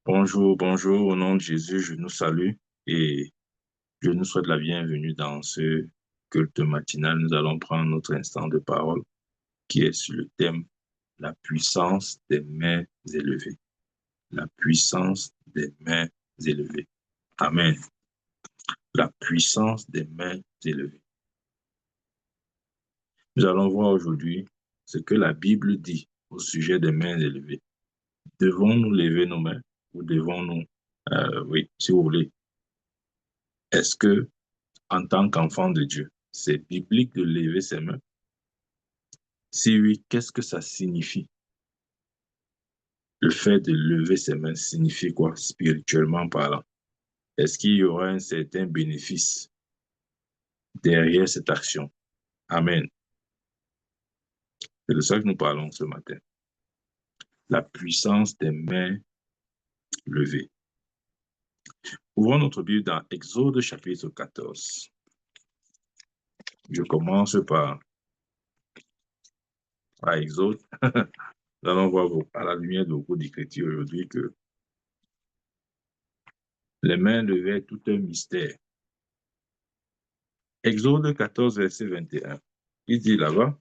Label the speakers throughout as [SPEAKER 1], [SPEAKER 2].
[SPEAKER 1] Bonjour, bonjour, au nom de Jésus, je nous salue et je nous souhaite la bienvenue dans ce culte matinal. Nous allons prendre notre instant de parole qui est sur le thème la puissance des mains élevées. La puissance des mains élevées. Amen. La puissance des mains élevées. Nous allons voir aujourd'hui ce que la Bible dit au sujet des mains élevées. Devons-nous lever nos mains ou devons-nous, oui, si vous voulez, est-ce que en tant qu'enfant de Dieu, c'est biblique de lever ses mains? Si oui, qu'est-ce que ça signifie? Le fait de lever ses mains signifie quoi, spirituellement parlant? Est-ce qu'il y aura un certain bénéfice derrière cette action? Amen. C'est de ça que nous parlons ce matin. La puissance des mains levées. Ouvrons notre Bible dans Exode chapitre 14. Je commence par Exode. Nous allons voir à la lumière de beaucoup d'écritures aujourd'hui que les mains levées est tout un mystère. Exode 14, verset 21. Il dit là-bas,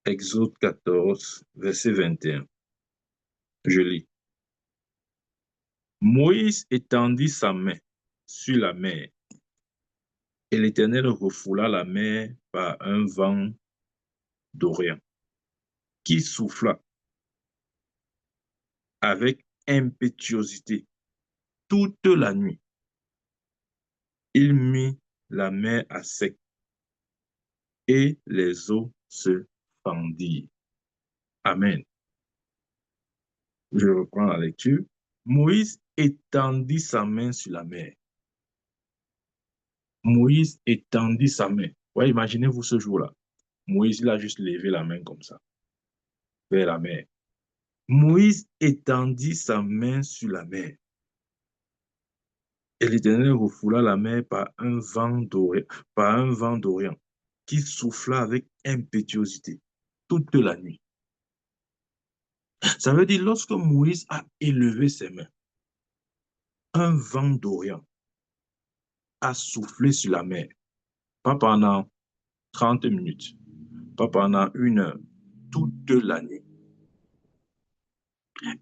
[SPEAKER 1] Exode 14, verset 21. Je lis. Moïse étendit sa main sur la mer, et l'Éternel refoula la mer par un vent d'Orient qui souffla avec impétuosité toute la nuit. Il mit la mer à sec et les eaux se fendirent. Amen. Je reprends la lecture. Moïse étendit sa main sur la mer. Moïse étendit sa main. Ouais, imaginez-vous ce jour-là. Moïse, il a juste levé la main comme ça, vers la mer. Moïse étendit sa main sur la mer. Et l'Éternel refoula la mer par un vent d'Orient, qui souffla avec impétuosité toute la nuit. Ça veut dire, lorsque Moïse a élevé ses mains, un vent d'Orient a soufflé sur la mer, pas pendant 30 minutes, pas pendant 1 heure, toute la nuit.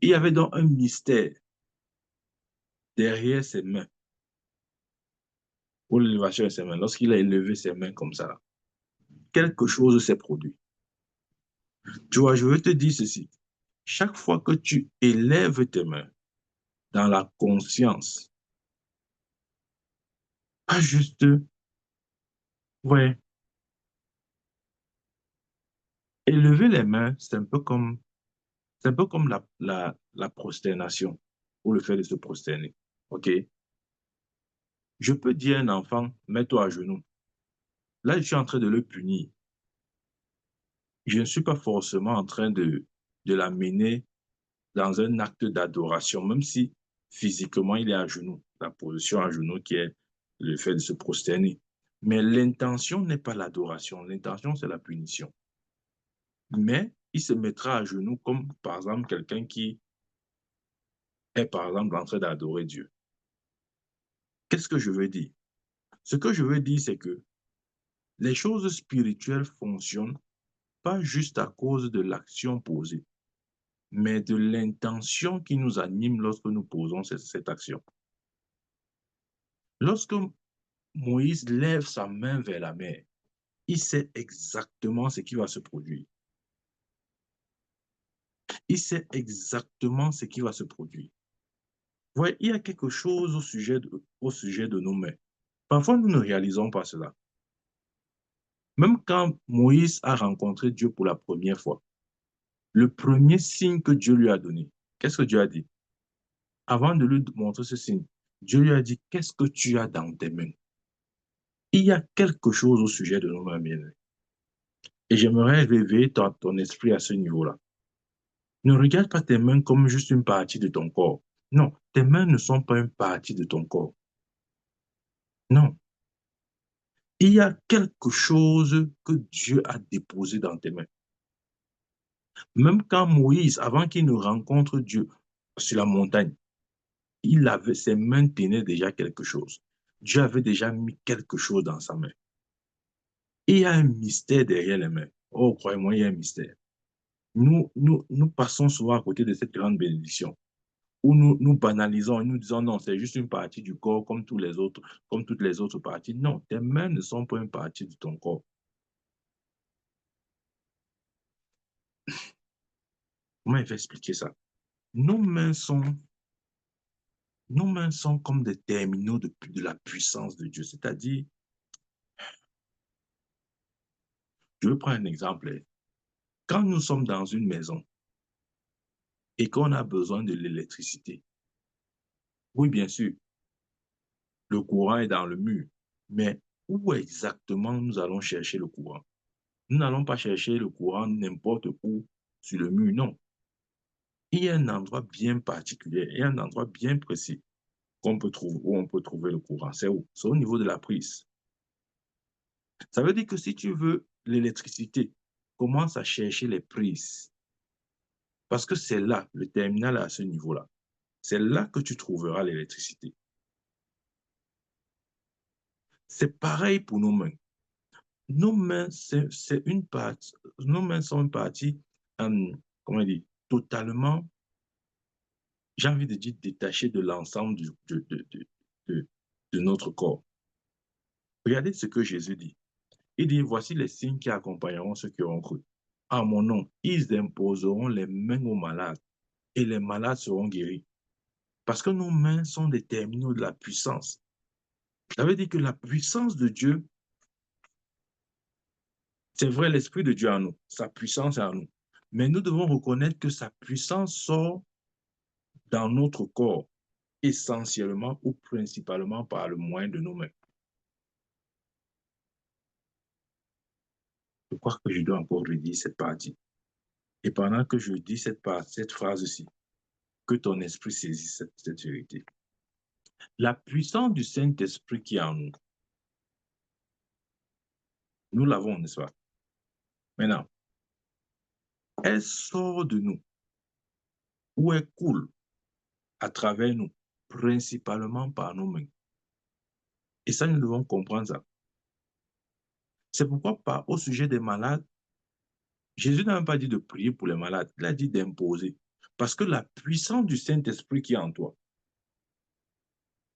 [SPEAKER 1] Il y avait donc un mystère derrière ses mains, pour l'élévation de ses mains. Lorsqu'il a élevé ses mains comme ça, là, quelque chose s'est produit. Tu vois, je veux te dire ceci. Chaque fois que tu élèves tes mains dans la conscience, pas juste, ouais, élever les mains, c'est un peu comme la prosternation, ou le fait de se prosterner. OK? Je peux dire à un enfant, mets-toi à genoux. Là, je suis en train de le punir. Je ne suis pas forcément en train de l'amener dans un acte d'adoration, même si physiquement il est à genoux, la position à genoux qui est le fait de se prosterner. Mais l'intention n'est pas l'adoration, l'intention c'est la punition. Mais il se mettra à genoux comme par exemple quelqu'un qui est par exemple en train d'adorer Dieu. Qu'est-ce que je veux dire? Ce que je veux dire, c'est que les choses spirituelles fonctionnent pas juste à cause de l'action posée, mais de l'intention qui nous anime lorsque nous posons cette action. Lorsque Moïse lève sa main vers la mer, il sait exactement ce qui va se produire. Il sait exactement ce qui va se produire. Vous voyez, il y a quelque chose au sujet de nos mains. Parfois, nous ne réalisons pas cela. Même quand Moïse a rencontré Dieu pour la première fois, le premier signe que Dieu lui a donné, qu'est-ce que Dieu a dit? Avant de lui montrer ce signe, Dieu lui a dit, qu'est-ce que tu as dans tes mains? Il y a quelque chose au sujet de nos mains, bien-aimés. Et j'aimerais réveiller ton esprit à ce niveau-là. Ne regarde pas tes mains comme juste une partie de ton corps. Non, tes mains ne sont pas une partie de ton corps. Non. Il y a quelque chose que Dieu a déposé dans tes mains. Même quand Moïse, avant qu'il ne rencontre Dieu sur la montagne, ses mains tenaient déjà quelque chose. Dieu avait déjà mis quelque chose dans sa main. Et il y a un mystère derrière les mains. Oh, croyez-moi, il y a un mystère. Nous passons souvent à côté de cette grande bénédiction où nous banalisons et nous disons non, c'est juste une partie du corps comme tous les autres, comme toutes les autres parties. Non, tes mains ne sont pas une partie de ton corps. Comment il va expliquer ça? Nos mains sont, nos mains sont comme des terminaux de la puissance de Dieu. C'est-à-dire, je vais prendre un exemple. Quand nous sommes dans une maison et qu'on a besoin de l'électricité, oui, bien sûr, le courant est dans le mur, mais où exactement nous allons chercher le courant? Nous n'allons pas chercher le courant n'importe où sur le mur, non. Il y a un endroit bien particulier, il y a un endroit bien précis qu'on peut trouver, où on peut trouver le courant. C'est où? C'est au niveau de la prise. Ça veut dire que si tu veux l'électricité, commence à chercher les prises. Parce que c'est là, le terminal est à ce niveau-là. C'est là que tu trouveras l'électricité. C'est pareil pour nos mains. Nos mains, c'est une partie, nos mains sont une partie, comment dire, totalement, j'ai envie de dire, détachée de l'ensemble de, de notre corps. Regardez ce que Jésus dit. Il dit, voici les signes qui accompagneront ceux qui auront cru. En mon nom, ils imposeront les mains aux malades et les malades seront guéris. Parce que nos mains sont des terminaux de la puissance. Ça veut dire que la puissance de Dieu, c'est vrai, l'Esprit de Dieu en nous, sa puissance est en nous. Mais nous devons reconnaître que sa puissance sort dans notre corps, essentiellement ou principalement par le moyen de nos mains. Je crois que je dois encore redire cette partie. Et pendant que je dis cette phrase-ci, que ton esprit saisisse cette vérité. La puissance du Saint-Esprit qui est en nous, nous l'avons, n'est-ce pas? Maintenant, elle sort de nous ou elle coule à travers nous, principalement par nos mains. Et ça, nous devons comprendre ça. C'est pourquoi, au sujet des malades, Jésus n'a même pas dit de prier pour les malades, il a dit d'imposer. Parce que la puissance du Saint-Esprit qui est en toi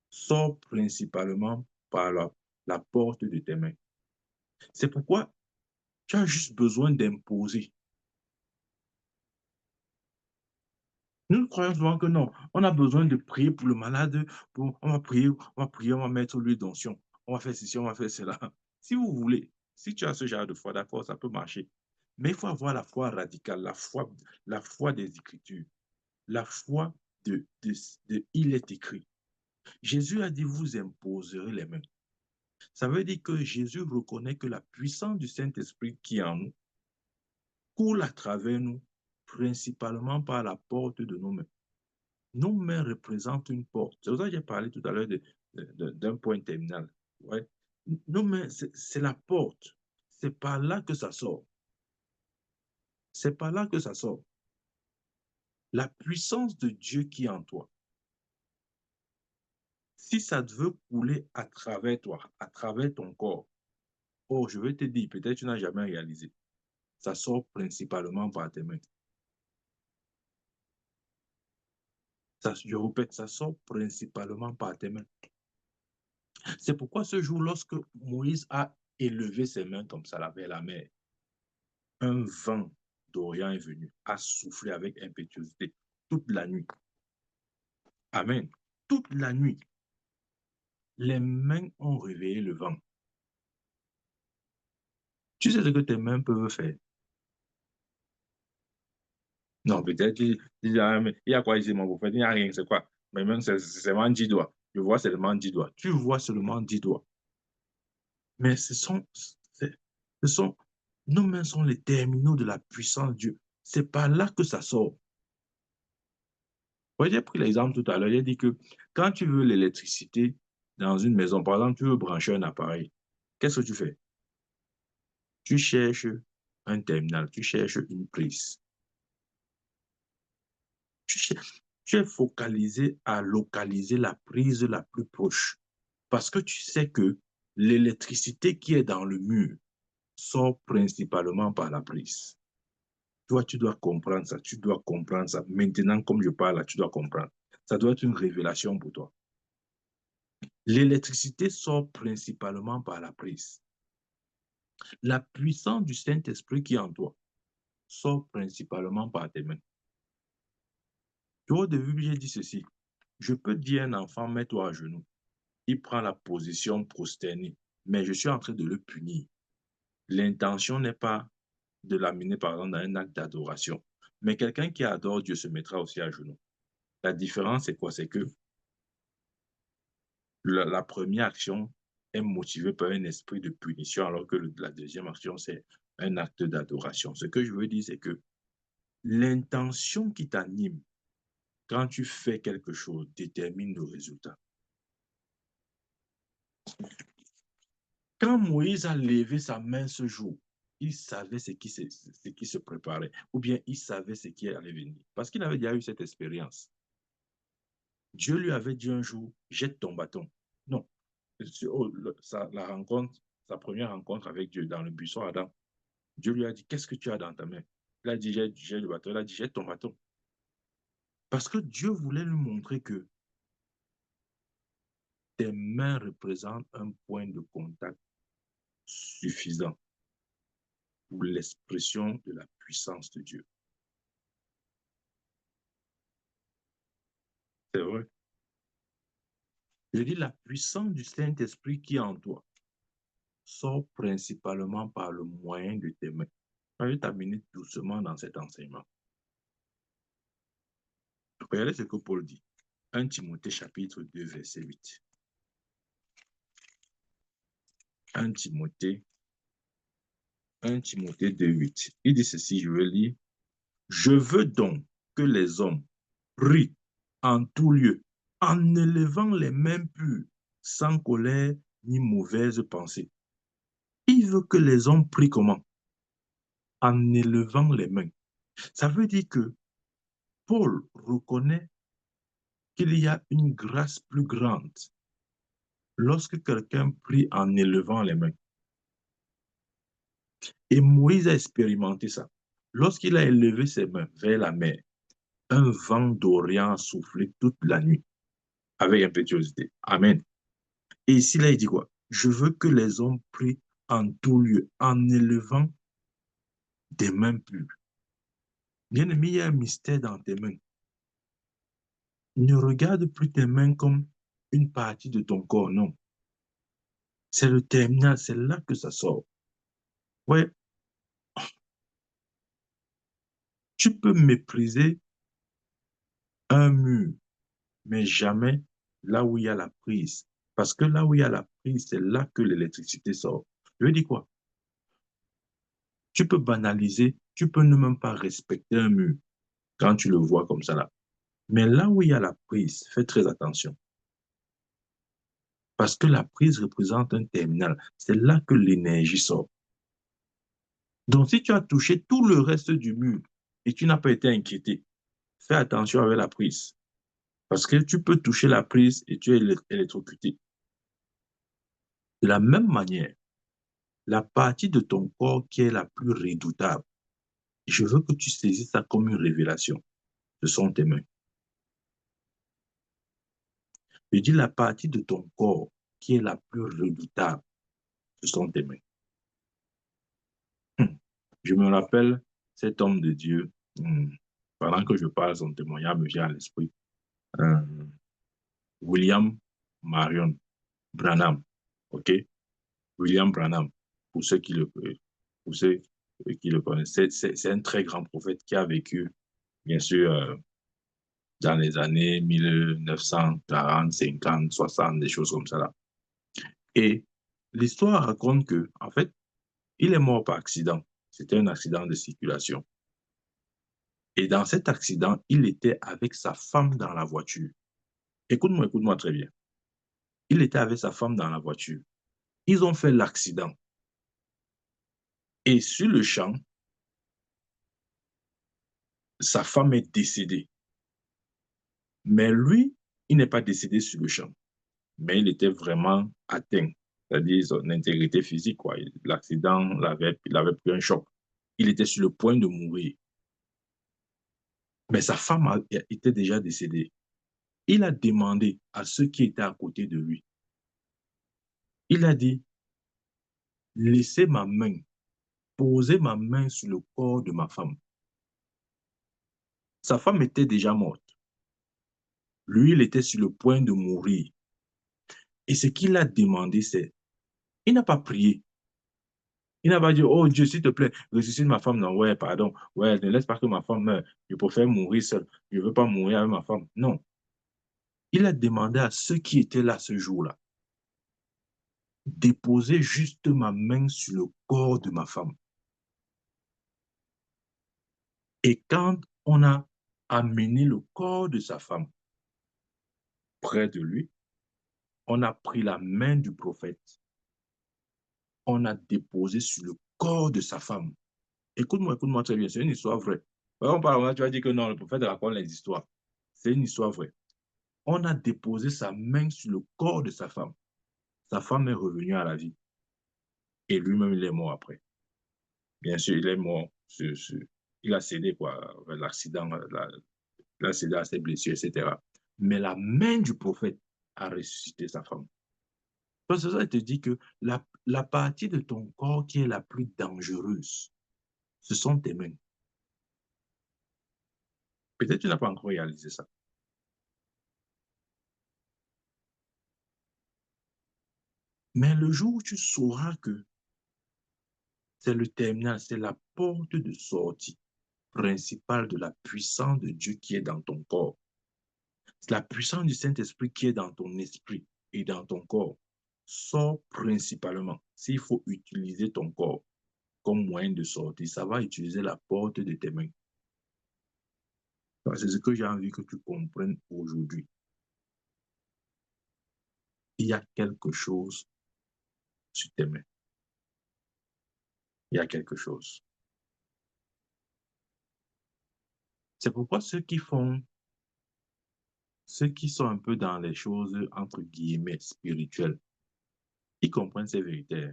[SPEAKER 1] sort principalement par la porte de tes mains. C'est pourquoi tu as juste besoin d'imposer. Nous croyons souvent que non, on a besoin de prier pour le malade, on va mettre l'huile d'onction, on va faire ceci, on va faire cela. Si vous voulez, si tu as ce genre de foi, d'accord, ça peut marcher. Mais il faut avoir la foi radicale, la foi des Écritures, la foi de il est écrit. Jésus a dit, vous imposerez les mains. Ça veut dire que Jésus reconnaît que la puissance du Saint-Esprit qui est en nous coule à travers nous, principalement par la porte de nos mains. Nos mains représentent une porte. C'est pour ça que j'ai parlé tout à l'heure d'un point terminal. Ouais. Nos mains, c'est la porte. C'est par là que ça sort. C'est par là que ça sort. La puissance de Dieu qui est en toi. Si ça veut couler à travers toi, à travers ton corps, oh, je vais te dire, peut-être tu n'as jamais réalisé. Ça sort principalement par tes mains. Ça, je répète, ça sort principalement par tes mains. C'est pourquoi ce jour, lorsque Moïse a élevé ses mains comme ça vers la mer, un vent d'Orient est venu, a soufflé avec impétuosité toute la nuit. Amen. Toute la nuit, les mains ont réveillé le vent. Tu sais ce que tes mains peuvent faire? Non, peut-être, il y a quoi ici, mon prophète? Il n'y a rien, c'est quoi? Mes mains, c'est seulement 10 doigts. Je vois seulement 10 doigts. Tu vois seulement 10 doigts. Mais ce sont, nos mains sont les terminaux de la puissance de Dieu. C'est par là que ça sort. J'ai pris l'exemple tout à l'heure, j'ai dit que quand tu veux l'électricité dans une maison, par exemple, tu veux brancher un appareil, qu'est-ce que tu fais? Tu cherches un terminal, tu cherches une prise. tu es focalisé à localiser la prise la plus proche. Parce que tu sais que l'électricité qui est dans le mur sort principalement par la prise. Toi, tu dois comprendre ça, tu dois comprendre ça. Maintenant, comme je parle là, tu dois comprendre. Ça doit être une révélation pour toi. L'électricité sort principalement par la prise. La puissance du Saint-Esprit qui est en toi sort principalement par tes mains. Tu vois, au début, j'ai dit ceci. Je peux dire à un enfant, mets-toi à genoux. Il prend la position prosternée, mais je suis en train de le punir. L'intention n'est pas de l'amener, par exemple, dans un acte d'adoration. Mais quelqu'un qui adore Dieu se mettra aussi à genoux. La différence, c'est quoi? C'est que la première action est motivée par un esprit de punition, alors que la deuxième action, c'est un acte d'adoration. Ce que je veux dire, c'est que l'intention qui t'anime quand tu fais quelque chose détermine le résultat. Quand Moïse a levé sa main ce jour, il savait ce qui se préparait, ou bien il savait ce qui allait venir, parce qu'il avait déjà eu cette expérience. Dieu lui avait dit un jour, jette ton bâton. Non, la rencontre, sa première rencontre avec Dieu dans le buisson Adam, Dieu lui a dit, qu'est-ce que tu as dans ta main? Il a dit, j'ai le bâton. Il a dit, jette ton bâton. Parce que Dieu voulait lui montrer que tes mains représentent un point de contact suffisant pour l'expression de la puissance de Dieu. C'est vrai. Je dis, la puissance du Saint-Esprit qui est en toi sort principalement par le moyen de tes mains. Je vais t'amener doucement dans cet enseignement. Regardez ce que Paul dit. 1 Timothée chapitre 2, verset 8. 1 Timothée 2, 8. Il dit ceci, je vais lire. Je veux donc que les hommes prient en tout lieu, en élevant les mains pures, sans colère ni mauvaise pensée. Il veut que les hommes prient comment? En élevant les mains. Ça veut dire que Paul reconnaît qu'il y a une grâce plus grande lorsque quelqu'un prie en élevant les mains. Et Moïse a expérimenté ça. Lorsqu'il a élevé ses mains vers la mer, un vent d'Orient a soufflé toute la nuit avec impétuosité. Amen. Et ici, là, il dit quoi? Je veux que les hommes prient en tout lieu, en élevant des mains pures. Bien-aimé, il y a un mystère dans tes mains. Ne regarde plus tes mains comme une partie de ton corps, non. C'est le terminal, c'est là que ça sort. Ouais, tu peux mépriser un mur, mais jamais là où il y a la prise. Parce que là où il y a la prise, c'est là que l'électricité sort. Je veux dire quoi? Tu peux banaliser, tu peux ne même pas respecter un mur quand tu le vois comme ça là. Mais là où il y a la prise, fais très attention. Parce que la prise représente un terminal. C'est là que l'énergie sort. Donc, si tu as touché tout le reste du mur et tu n'as pas été inquiété, fais attention avec la prise. Parce que tu peux toucher la prise et tu es électrocuté. De la même manière, la partie de ton corps qui est la plus redoutable, je veux que tu saisisses ça comme une révélation. Ce sont tes mains. Je dis la partie de ton corps qui est la plus redoutable, ce sont tes mains. Je me rappelle cet homme de Dieu, pendant que je parle, son témoignage me vient à l'esprit. Euh, William Marion Branham, ok? William Branham, pour ceux qui pour ceux qui le connaissent, c'est un très grand prophète qui a vécu, bien sûr, dans les années 1940, 50, 60, des choses comme ça là. Et l'histoire raconte que, en fait, il est mort par accident. C'était un accident de circulation. Et dans cet accident, il était avec sa femme dans la voiture. Écoute-moi très bien. Il était avec sa femme dans la voiture. Ils ont fait l'accident. Et sur le champ, sa femme est décédée. Mais lui, il n'est pas décédé sur le champ, mais il était vraiment atteint, c'est-à-dire son intégrité physique, quoi. L'accident il avait pris un choc. Il était sur le point de mourir. Mais sa femme était déjà décédée. Il a demandé à ceux qui étaient à côté de lui. Il a dit, laissez ma main, posez ma main sur le corps de ma femme. Sa femme était déjà morte. Lui, il était sur le point de mourir. Et ce qu'il a demandé, c'est, il n'a pas prié. Il n'a pas dit, oh Dieu, s'il te plaît, ressuscite ma femme. Non, ouais, pardon. Ouais, ne laisse pas que ma femme meure. Je préfère mourir seul. Je ne veux pas mourir avec ma femme. Non. Il a demandé à ceux qui étaient là ce jour-là, déposer juste ma main sur le corps de ma femme. Et quand on a amené le corps de sa femme près de lui, on a pris la main du prophète, on a déposé sur le corps de sa femme. Écoute-moi très bien, c'est une histoire vraie. Par exemple, tu vas dire que non, le prophète raconte les histoires. C'est une histoire vraie. On a déposé sa main sur le corps de sa femme. Sa femme est revenue à la vie. Et lui-même, il est mort après. Bien sûr, il est mort. Il a cédé, quoi, l'accident, il a cédé à ses blessures, etc. Mais la main du prophète a ressuscité sa femme. Parce que ça, il te dit que la partie de ton corps qui est la plus dangereuse, ce sont tes mains. Peut-être que tu n'as pas encore réalisé ça. Mais le jour où tu sauras que c'est le terminal, c'est la porte de sortie principale de la puissance de Dieu qui est dans ton corps. C'est la puissance du Saint-Esprit qui est dans ton esprit et dans ton corps. Sors principalement. S'il faut utiliser ton corps comme moyen de sortie, ça va utiliser la porte de tes mains. C'est ce que j'ai envie que tu comprennes aujourd'hui. Il y a quelque chose sur tes mains. Il y a quelque chose. C'est pourquoi ceux qui sont un peu dans les choses, entre guillemets, spirituelles, ils comprennent ces vérités.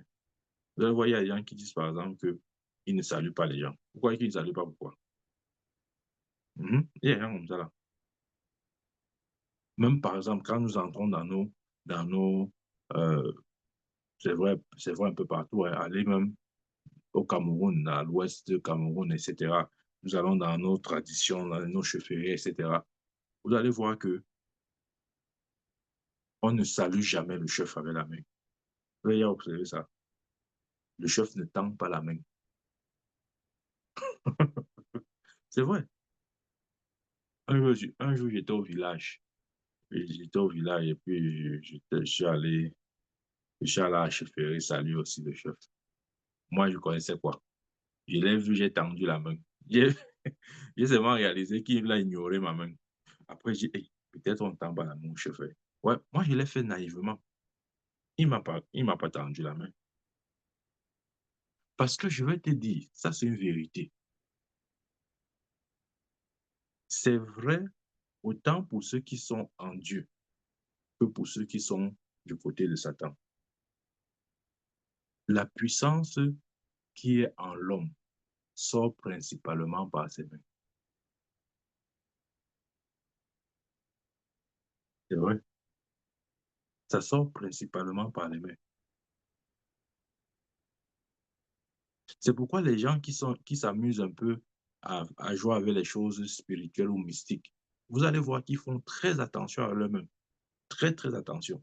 [SPEAKER 1] Vous voyez, il y a des gens qui disent, par exemple, qu'ils ne saluent pas les gens. Pourquoi ils ne saluent pas? Pourquoi? Il y a des gens comme ça, là. Même, par exemple, quand nous entrons dans nos euh, c'est vrai un peu partout, hein, aller même au Cameroun, à l'ouest du Cameroun, etc. Nous allons dans nos traditions, dans nos chefferies, etc. Vous allez voir que on ne salue jamais le chef avec la main. Vous avez observé ça. Le chef ne tend pas la main. C'est vrai. Un jour, j'étais au village. J'étais au village et puis je suis allé à la chefferie saluer aussi le chef. Moi, je connaissais quoi? Je l'ai vu, j'ai tendu la main. J'ai j'ai seulement réalisé qu'il a ignoré ma main. Après, j'ai dit, hey, peut-être on tend pas la main au chef. Ouais, moi, je l'ai fait naïvement. Il m'a pas tendu la main. Parce que je vais te dire, ça, c'est une vérité. C'est vrai autant pour ceux qui sont en Dieu que pour ceux qui sont du côté de Satan. La puissance qui est en l'homme sort principalement par ses mains. C'est vrai. Ça sort principalement par les mains. C'est pourquoi les gens qui s'amusent un peu à jouer avec les choses spirituelles ou mystiques, vous allez voir qu'ils font très attention à eux-mêmes. Très, très attention.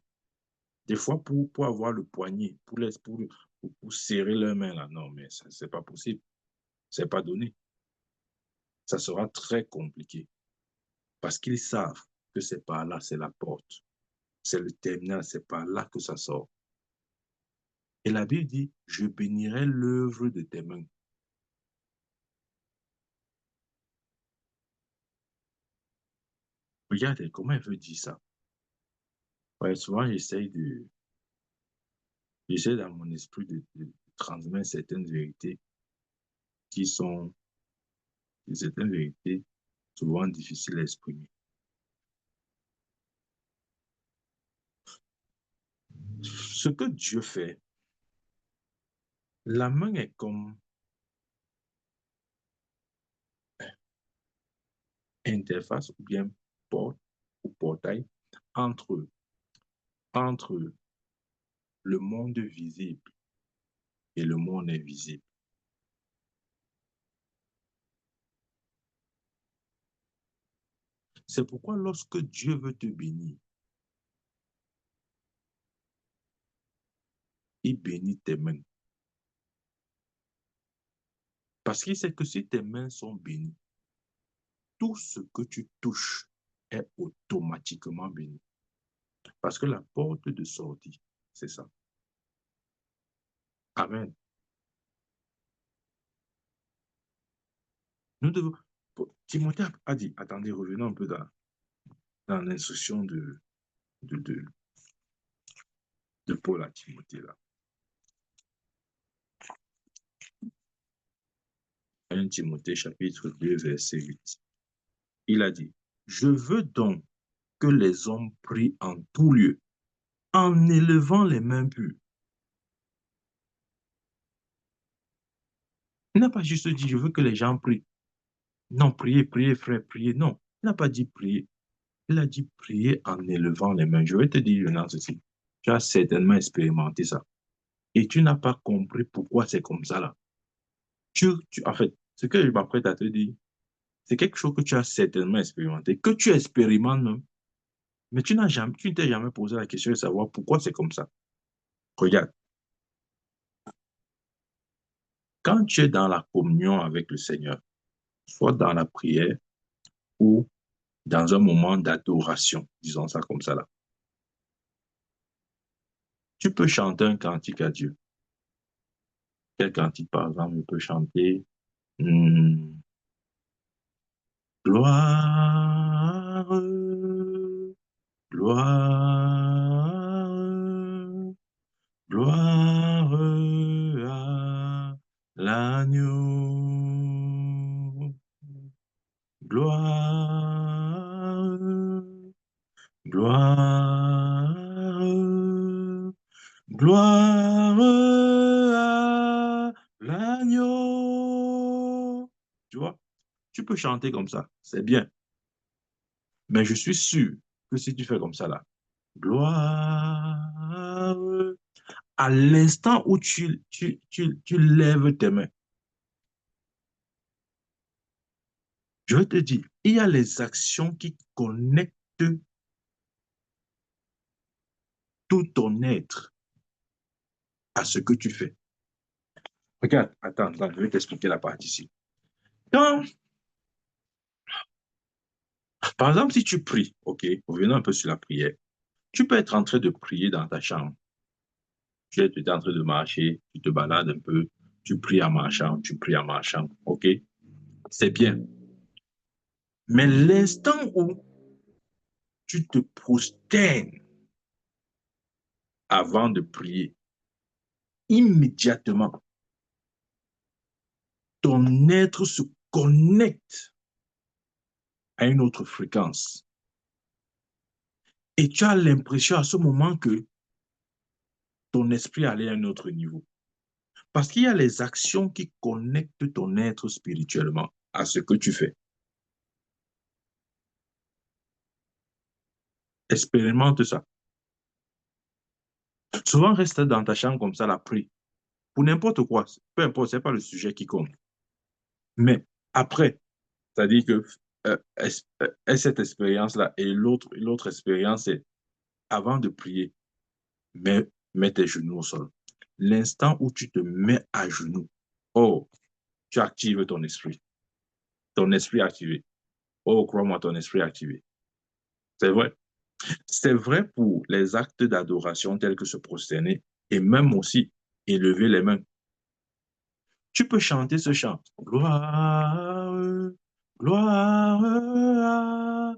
[SPEAKER 1] Des fois, pour avoir le poignet, pour serrer leurs mains là, non, mais ça, c'est pas possible. C'est pas donné. Ça sera très compliqué parce qu'ils savent que c'est par là, c'est la porte. C'est le terminal, c'est par là que ça sort. Et la Bible dit, je bénirai l'œuvre de tes mains. Regardez comment elle veut dire ça. Ouais, souvent, j'essaie dans mon esprit de transmettre certaines vérités qui sont certaines vérités souvent difficiles à exprimer. ce que Dieu fait, la main est comme interface ou bien porte ou portail entre, entre le monde visible et le monde invisible. C'est pourquoi lorsque Dieu veut te bénir, il bénit tes mains. Parce qu'il sait que si tes mains sont bénies, tout ce que tu touches est automatiquement béni. Parce que la porte de sortie, c'est ça. Amen. Nous devons... Timothée a dit, attendez, revenons un peu dans l'instruction de, de, de Paul à Timothée. Là. 1 Timothée chapitre 2, verset 8. Il a dit, je veux donc que les hommes prient en tout lieu, en élevant les mains pures. Il n'a pas juste dit, je veux que les gens prient. Non, priez, priez, frère, priez. Non, il n'a pas dit prier. Il a dit prier en élevant les mains. Je vais te dire maintenant ceci. Tu as certainement expérimenté ça. Et tu n'as pas compris pourquoi c'est comme ça là. En fait, ce que je m'apprête à te dire, c'est quelque chose que tu as certainement expérimenté, que tu expérimentes même, mais tu ne t'es jamais posé la question de savoir pourquoi c'est comme ça. Regarde, quand tu es dans la communion avec le Seigneur, soit dans la prière ou dans un moment d'adoration, disons ça comme ça là, tu peux chanter un cantique à Dieu. Quel cantique, par exemple, je peux chanter gloire, gloire, gloire à l'agneau. Gloire, gloire, gloire à l'agneau. Tu vois, tu peux chanter comme ça, c'est bien. Mais je suis sûr que si tu fais comme ça là, gloire, à l'instant où tu lèves tes mains, je vais te dire, il y a les actions qui connectent tout ton être à ce que tu fais. Regarde, attends, je vais t'expliquer la partie ici. Quand, par exemple, si tu pries, ok, revenons un peu sur la prière, tu peux être en train de prier dans ta chambre. Tu es en train de marcher, tu te balades un peu, tu pries en marchant, tu pries en marchant, ok, c'est bien. Mais l'instant où tu te prosternes avant de prier, immédiatement, ton être se connecte à une autre fréquence. Et tu as l'impression à ce moment que ton esprit allait à un autre niveau. Parce qu'il y a les actions qui connectent ton être spirituellement à ce que tu fais. Expérimente ça. Souvent, reste dans ta chambre comme ça, la prie. Pour n'importe quoi, peu importe, ce n'est pas le sujet qui compte. Mais après, c'est-à-dire que cette expérience-là et l'autre expérience, c'est avant de prier, mets tes genoux au sol. L'instant où tu te mets à genoux, oh, tu actives ton esprit. Ton esprit activé. Oh, crois-moi, ton esprit activé. C'est vrai. C'est vrai pour les actes d'adoration tels que se prosterner et même aussi élever les mains. Tu peux chanter ce chant. Gloire, gloire à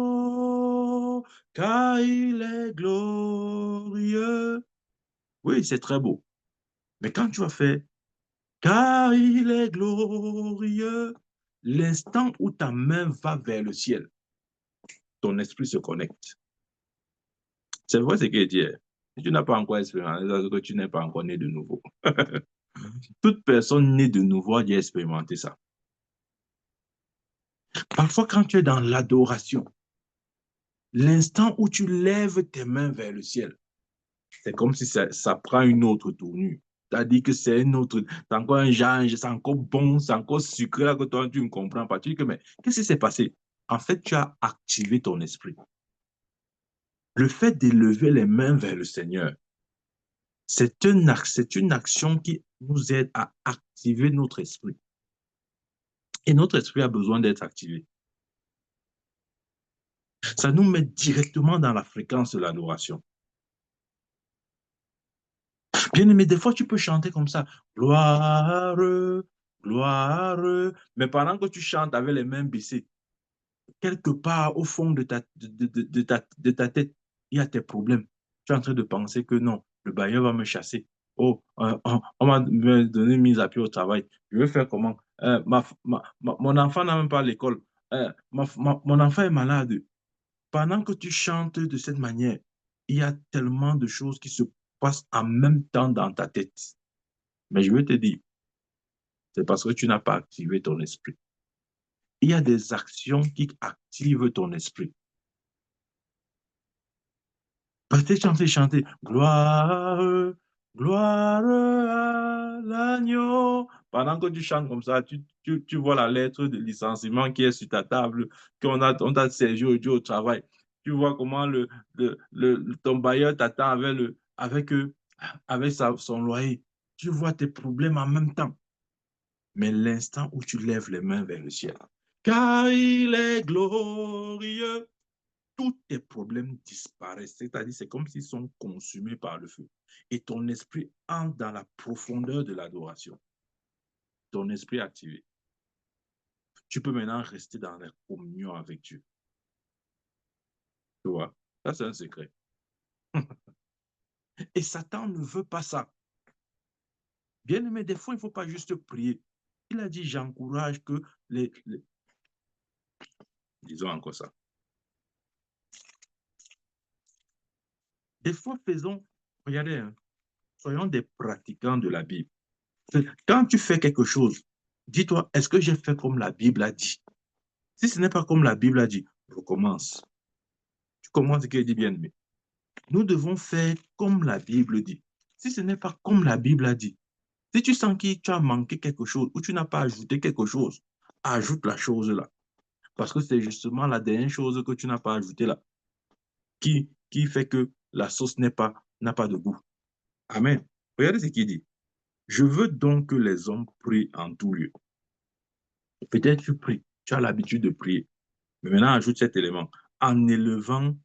[SPEAKER 1] l'agneau, car il est glorieux. Oui, c'est très beau. Mais quand tu as fait, car il est glorieux, l'instant où ta main va vers le ciel, ton esprit se connecte. C'est vrai ce qu'il dit. Si tu n'as pas encore expérimenté, c'est que tu n'es pas encore né de nouveau. Toute personne née de nouveau a dû expérimenter ça. Parfois, quand tu es dans l'adoration, l'instant où tu lèves tes mains vers le ciel, c'est comme si ça prend une autre tournure. C'est-à-dire que c'est une autre, c'est encore un genre, c'est encore bon, c'est encore sucré là que toi, tu ne comprends pas. Tu dis que, mais qu'est-ce qui s'est passé? En fait, tu as activé ton esprit. Le fait d'élever les mains vers le Seigneur, c'est une action qui nous aide à activer notre esprit. Et notre esprit a besoin d'être activé. Ça nous met directement dans la fréquence de l'adoration. Bien aimé, des fois, tu peux chanter comme ça. Gloire, gloire. Mais pendant que tu chantes avec les mains baissées, quelque part au fond de ta tête, il y a tes problèmes. Tu es en train de penser que non, le bailleur va me chasser. Oh, on m'a donné une mise à pied au travail. Je vais faire comment? Mon enfant n'a même pas l'école. Mon enfant est malade. Pendant que tu chantes de cette manière, il y a tellement de choses qui se passent en même temps dans ta tête. Mais je veux te dire, c'est parce que tu n'as pas activé ton esprit. Il y a des actions qui activent ton esprit. Parce que chanter, chanter, gloire, gloire à l'agneau. Pendant que tu chantes comme ça, tu vois la lettre de licenciement qui est sur ta table, on t'a servi au travail. Tu vois comment ton bailleur t'attend avec son loyer. Tu vois tes problèmes en même temps. Mais l'instant où tu lèves les mains vers le ciel, car il est glorieux, tous tes problèmes disparaissent. C'est-à-dire, c'est comme s'ils sont consumés par le feu. Et ton esprit entre dans la profondeur de l'adoration. Ton esprit activé. Tu peux maintenant rester dans la communion avec Dieu. Tu vois? Ça, c'est un secret. Et Satan ne veut pas ça. Bien aimé, des fois, il ne faut pas juste prier. Il a dit, j'encourage que disons encore ça. Des fois, regardez, hein, soyons des pratiquants de la Bible. Quand tu fais quelque chose, dis-toi, est-ce que j'ai fait comme la Bible a dit? Si ce n'est pas comme la Bible a dit, recommence. Tu commences ce qu'elle dit bien aimé. Nous devons faire comme la Bible dit. Si ce n'est pas comme la Bible a dit, si tu sens que tu as manqué quelque chose ou tu n'as pas ajouté quelque chose, ajoute la chose là. Parce que c'est justement la dernière chose que tu n'as pas ajoutée là qui fait que la sauce n'a pas de goût. Amen. Regardez ce qu'il dit. Je veux donc que les hommes prient en tout lieu. Peut-être tu pries, tu as l'habitude de prier. Mais maintenant, ajoute cet élément. En élevant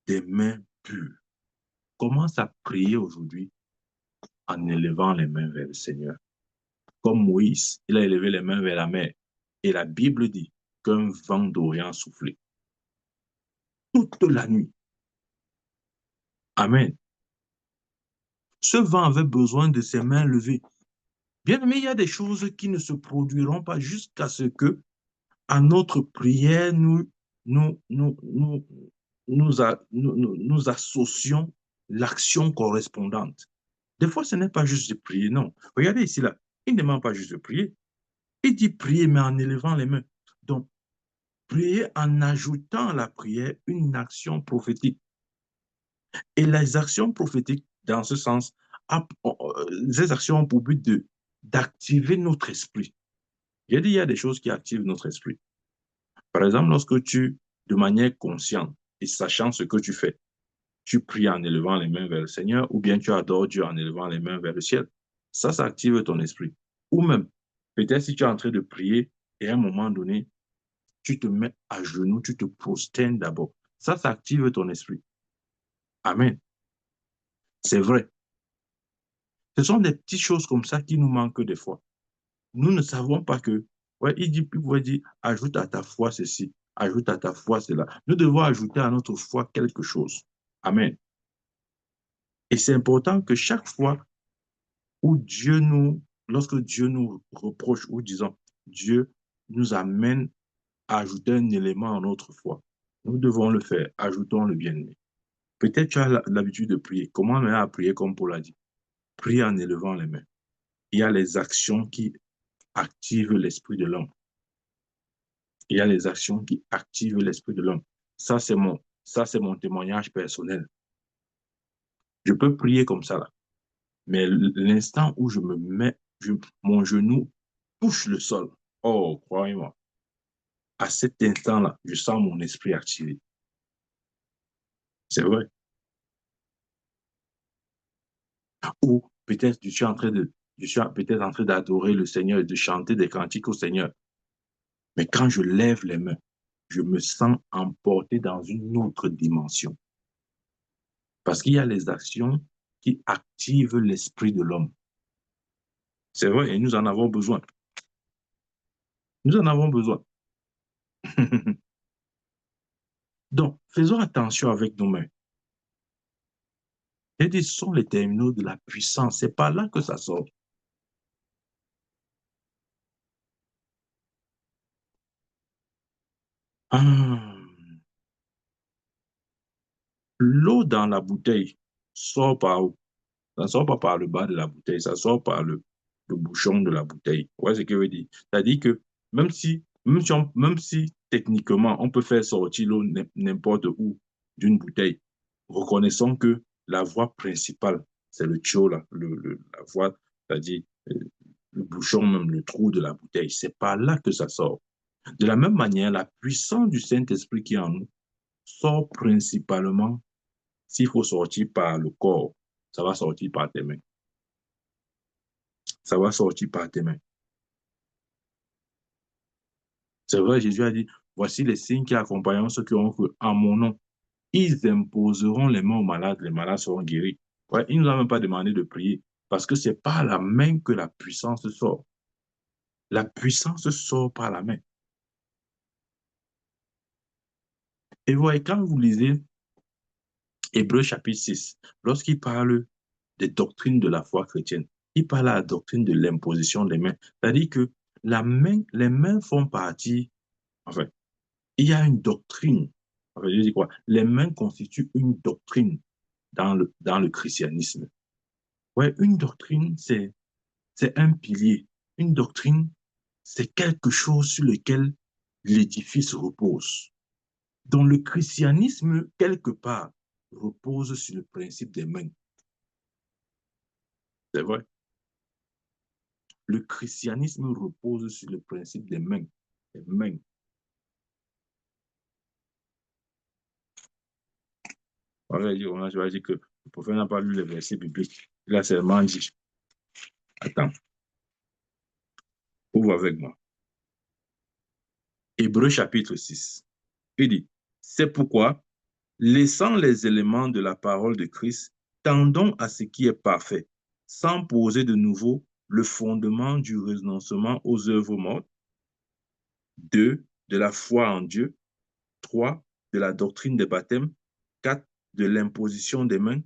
[SPEAKER 1] des mains pures. Commence à prier aujourd'hui en élevant les mains vers le Seigneur. Comme Moïse, il a élevé les mains vers la mer. Et la Bible dit qu'un vent d'Orient soufflait toute la nuit. Amen. Ce vent avait besoin de ses mains levées. Bien aimé, il y a des choses qui ne se produiront pas jusqu'à ce que, à notre prière, nous, nous, nous, nous associons l'action correspondante. Des fois, ce n'est pas juste de prier, non. Regardez ici, là. Il ne demande pas juste de prier. Il dit prier, mais en élevant les mains. Donc, prier en ajoutant à la prière une action prophétique. Et les actions prophétiques, dans ce sens, ces actions ont pour but d'activer notre esprit. J'ai dit, il y a des choses qui activent notre esprit. Par exemple, lorsque de manière consciente et sachant ce que tu fais, tu pries en élevant les mains vers le Seigneur, ou bien tu adores Dieu en élevant les mains vers le ciel. Ça active ton esprit. Ou même, peut-être si tu es en train de prier et à un moment donné, tu te mets à genoux, tu te prosternes d'abord. Ça active ton esprit. Amen. C'est vrai. Ce sont des petites choses comme ça qui nous manquent des fois. Nous ne savons pas que, ouais, il dit, ajoute à ta foi ceci, ajoute à ta foi cela. Nous devons ajouter à notre foi quelque chose. Amen. Et c'est important que chaque fois où lorsque Dieu nous reproche, ou disons, Dieu nous amène à ajouter un élément à notre foi, nous devons le faire. Ajoutons le bien-aimé. Peut-être tu as l'habitude de prier. Comment on a prier comme Paul a dit? Prie en élevant les mains. Il y a les actions qui activent l'esprit de l'homme. Il y a les actions qui activent l'esprit de l'homme. Ça, c'est mon témoignage personnel. Je peux prier comme ça, là. Mais l'instant où je me mets, mon genou touche le sol. Oh, croyez-moi, à cet instant-là, je sens mon esprit activé. C'est vrai. Ou peut-être je suis peut-être en train d'adorer le Seigneur et de chanter des cantiques au Seigneur. Mais quand je lève les mains, je me sens emporté dans une autre dimension. Parce qu'il y a les actions qui activent l'esprit de l'homme. C'est vrai, et nous en avons besoin. Nous en avons besoin. Donc, faisons attention avec nos mains. Et ce sont les terminaux de la puissance. C'est par là que ça sort. Ah, l'eau dans la bouteille sort par où? Ça ne sort pas par le bas de la bouteille, ça sort par le bouchon de la bouteille. Vous voyez ce que je veux dire? C'est-à-dire que même si techniquement on peut faire sortir l'eau n'importe où d'une bouteille, reconnaissons que la voie principale, c'est le tuyau, là, la voie, c'est-à-dire le bouchon, même le trou de la bouteille. C'est par là que ça sort. De la même manière, la puissance du Saint-Esprit qui est en nous sort principalement, s'il faut sortir par le corps, ça va sortir par tes mains. Ça va sortir par tes mains. C'est vrai, Jésus a dit, voici les signes qui accompagneront ceux qui ont cru en mon nom. Ils imposeront les mains aux malades, les malades seront guéris. Ouais, il ne nous a même pas demandé de prier parce que c'est par la main que la puissance sort. La puissance sort par la main. Et voyez, quand vous lisez Hébreux chapitre 6, lorsqu'il parle des doctrines de la foi chrétienne, il parle à la doctrine de l'imposition des mains. C'est-à-dire que les mains font partie, enfin, il y a une doctrine. Enfin, je dis quoi? Les mains constituent une doctrine dans le christianisme. Ouais, une doctrine, c'est un pilier. Une doctrine, c'est quelque chose sur lequel l'édifice repose. Donc le christianisme, quelque part, repose sur le principe des mains. C'est vrai. Le christianisme repose sur le principe des mains. Des mains. Je vais dire que le prophète n'a pas lu les versets bibliques. Il a seulement dit, attends, ouvre avec moi. Hébreux chapitre 6. Il dit, c'est pourquoi, laissant les éléments de la parole de Christ, tendons à ce qui est parfait, sans poser de nouveau le fondement du renoncement aux œuvres mortes. 2. De la foi en Dieu. 3. De la doctrine des baptêmes. 4. De l'imposition des mains.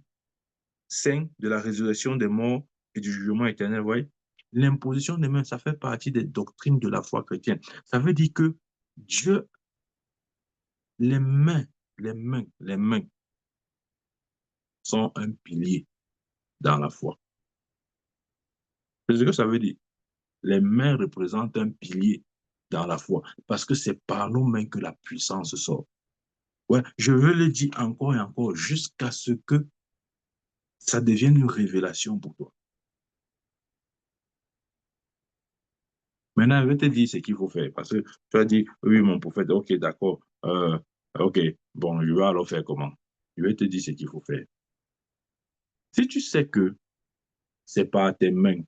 [SPEAKER 1] 5. De la résurrection des morts et du jugement éternel. Vous voyez? L'imposition des mains, ça fait partie des doctrines de la foi chrétienne. Ça veut dire que Dieu, les mains, les mains sont un pilier dans la foi. C'est ce que ça veut dire. Les mains représentent un pilier dans la foi parce que c'est par nos mains que la puissance sort. Ouais, je veux le dire encore et encore jusqu'à ce que ça devienne une révélation pour toi. Maintenant, je vais te dire ce qu'il faut faire parce que tu as dit, oui, mon prophète, ok, d'accord, ok, bon, je vais alors faire comment? Je vais te dire ce qu'il faut faire. Si tu sais que c'est par tes mains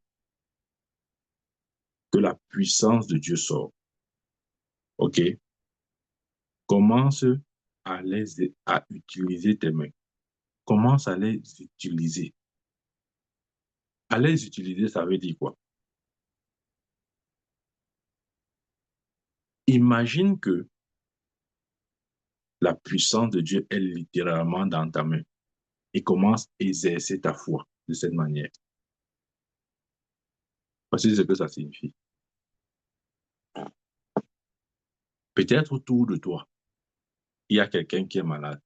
[SPEAKER 1] que la puissance de Dieu sort, ok, commence à utiliser tes mains. Commence à les utiliser. À les utiliser, ça veut dire quoi? Imagine que la puissance de Dieu est littéralement dans ta main et commence à exercer ta foi de cette manière. Voici ce que ça signifie. Peut-être autour de toi, il y a quelqu'un qui est malade.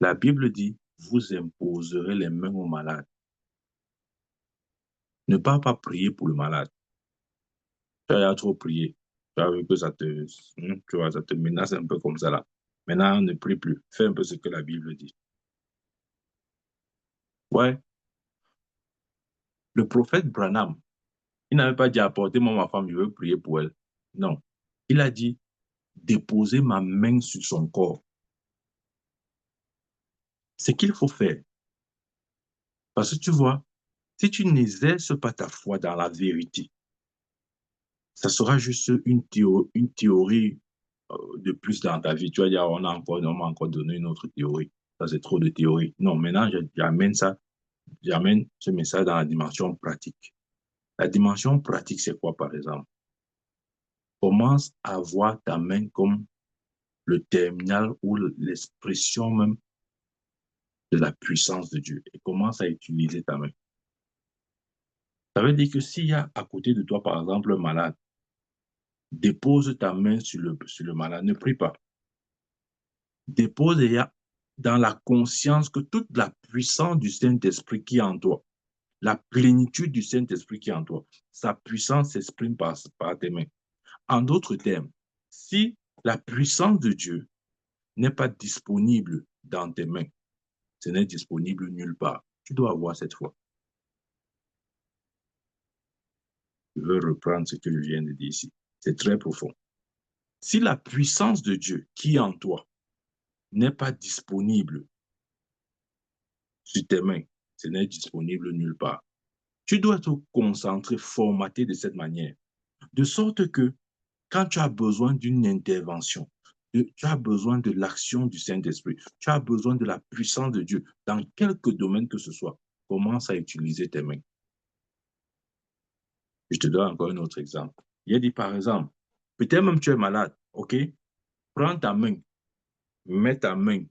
[SPEAKER 1] La Bible dit, vous imposerez les mains aux malades. Ne pas prier pour le malade. Tu as trop prié. Tu as vu que tu vois, ça te menace un peu comme ça là. Maintenant, ne prie plus. Fais un peu ce que la Bible dit. Ouais, le prophète Branham, il n'avait pas dit apportez-moi ma femme, je veux prier pour elle. Non. Il a dit déposer ma main sur son corps. C'est qu'il faut faire. Parce que tu vois, si tu n'exerces pas ta foi dans la vérité, ça sera juste une théorie de plus dans ta vie. Tu vas dire, on m'a encore donné une autre théorie. Ça, c'est trop de théorie. Non, maintenant, j'amène ce message dans la dimension pratique. La dimension pratique, c'est quoi, par exemple? Commence à voir ta main comme le terminal ou l'expression même de la puissance de Dieu et commence à utiliser ta main. Ça veut dire que s'il y a à côté de toi, par exemple, un malade, dépose ta main sur le malade, ne prie pas. Dépose et dans la conscience que toute la puissance du Saint-Esprit qui est en toi, la plénitude du Saint-Esprit qui est en toi, sa puissance s'exprime par tes mains. En d'autres termes, si la puissance de Dieu n'est pas disponible dans tes mains, ce n'est disponible nulle part. Tu dois avoir cette foi. Je veux reprendre ce que je viens de dire ici. C'est très profond. Si la puissance de Dieu qui est en toi n'est pas disponible sur tes mains, ce n'est disponible nulle part. Tu dois te concentrer, formater de cette manière, de sorte que quand tu as besoin d'une intervention, tu as besoin de l'action du Saint-Esprit, tu as besoin de la puissance de Dieu dans quelque domaine que ce soit, commence à utiliser tes mains. Je te donne encore un autre exemple. Il a dit par exemple, peut-être même tu es malade, ok? Prends ta main, mets ta main,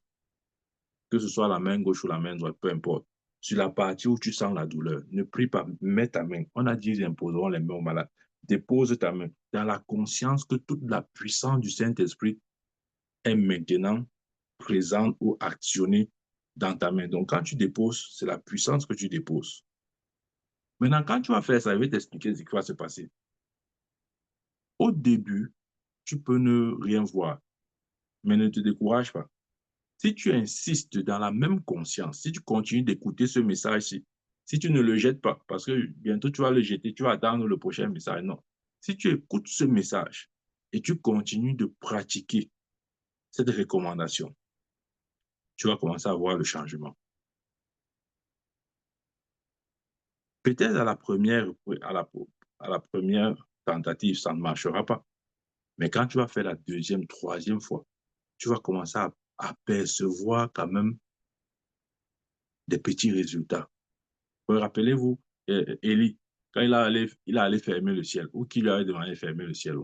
[SPEAKER 1] que ce soit la main gauche ou la main droite, peu importe, sur la partie où tu sens la douleur. Ne prie pas, mets ta main. On a dit, imposeront les mains au malade. Dépose ta main dans la conscience que toute la puissance du Saint-Esprit est maintenant présente ou actionnée dans ta main. Donc, quand tu déposes, c'est la puissance que tu déposes. Maintenant, quand tu vas faire ça, je vais t'expliquer ce qui va se passer. Au début, tu peux ne rien voir, mais ne te décourage pas. Si tu insistes dans la même conscience, si tu continues d'écouter ce message-ci, si tu ne le jettes pas, parce que bientôt tu vas le jeter, tu vas attendre le prochain message, non. Si tu écoutes ce message et tu continues de pratiquer cette recommandation, tu vas commencer à voir le changement. Peut-être à la première tentative, ça ne marchera pas. Mais quand tu vas faire la deuxième, troisième fois, tu vas commencer à percevoir quand même des petits résultats. Rappelez-vous, Élie, quand il a allé fermer le ciel, ou qu'il lui avait demandé de fermer le ciel.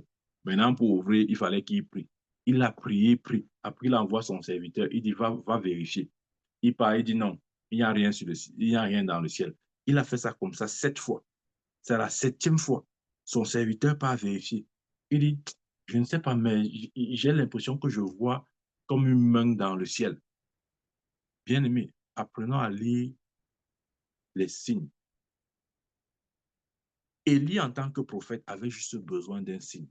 [SPEAKER 1] Maintenant, pour ouvrir, il fallait qu'il prie. Il a prié, prie. Après, il envoie son serviteur, il dit, va vérifier. Il part, il dit non, il n'y a rien il n'y a rien dans le ciel. Il a fait ça comme ça 7 fois. C'est la 7e fois. Son serviteur part vérifier. Il dit, je ne sais pas, mais j'ai l'impression que je vois comme une main dans le ciel. Bien aimé, apprenons à lire les signes. Élie, en tant que prophète, avait juste besoin d'un signe.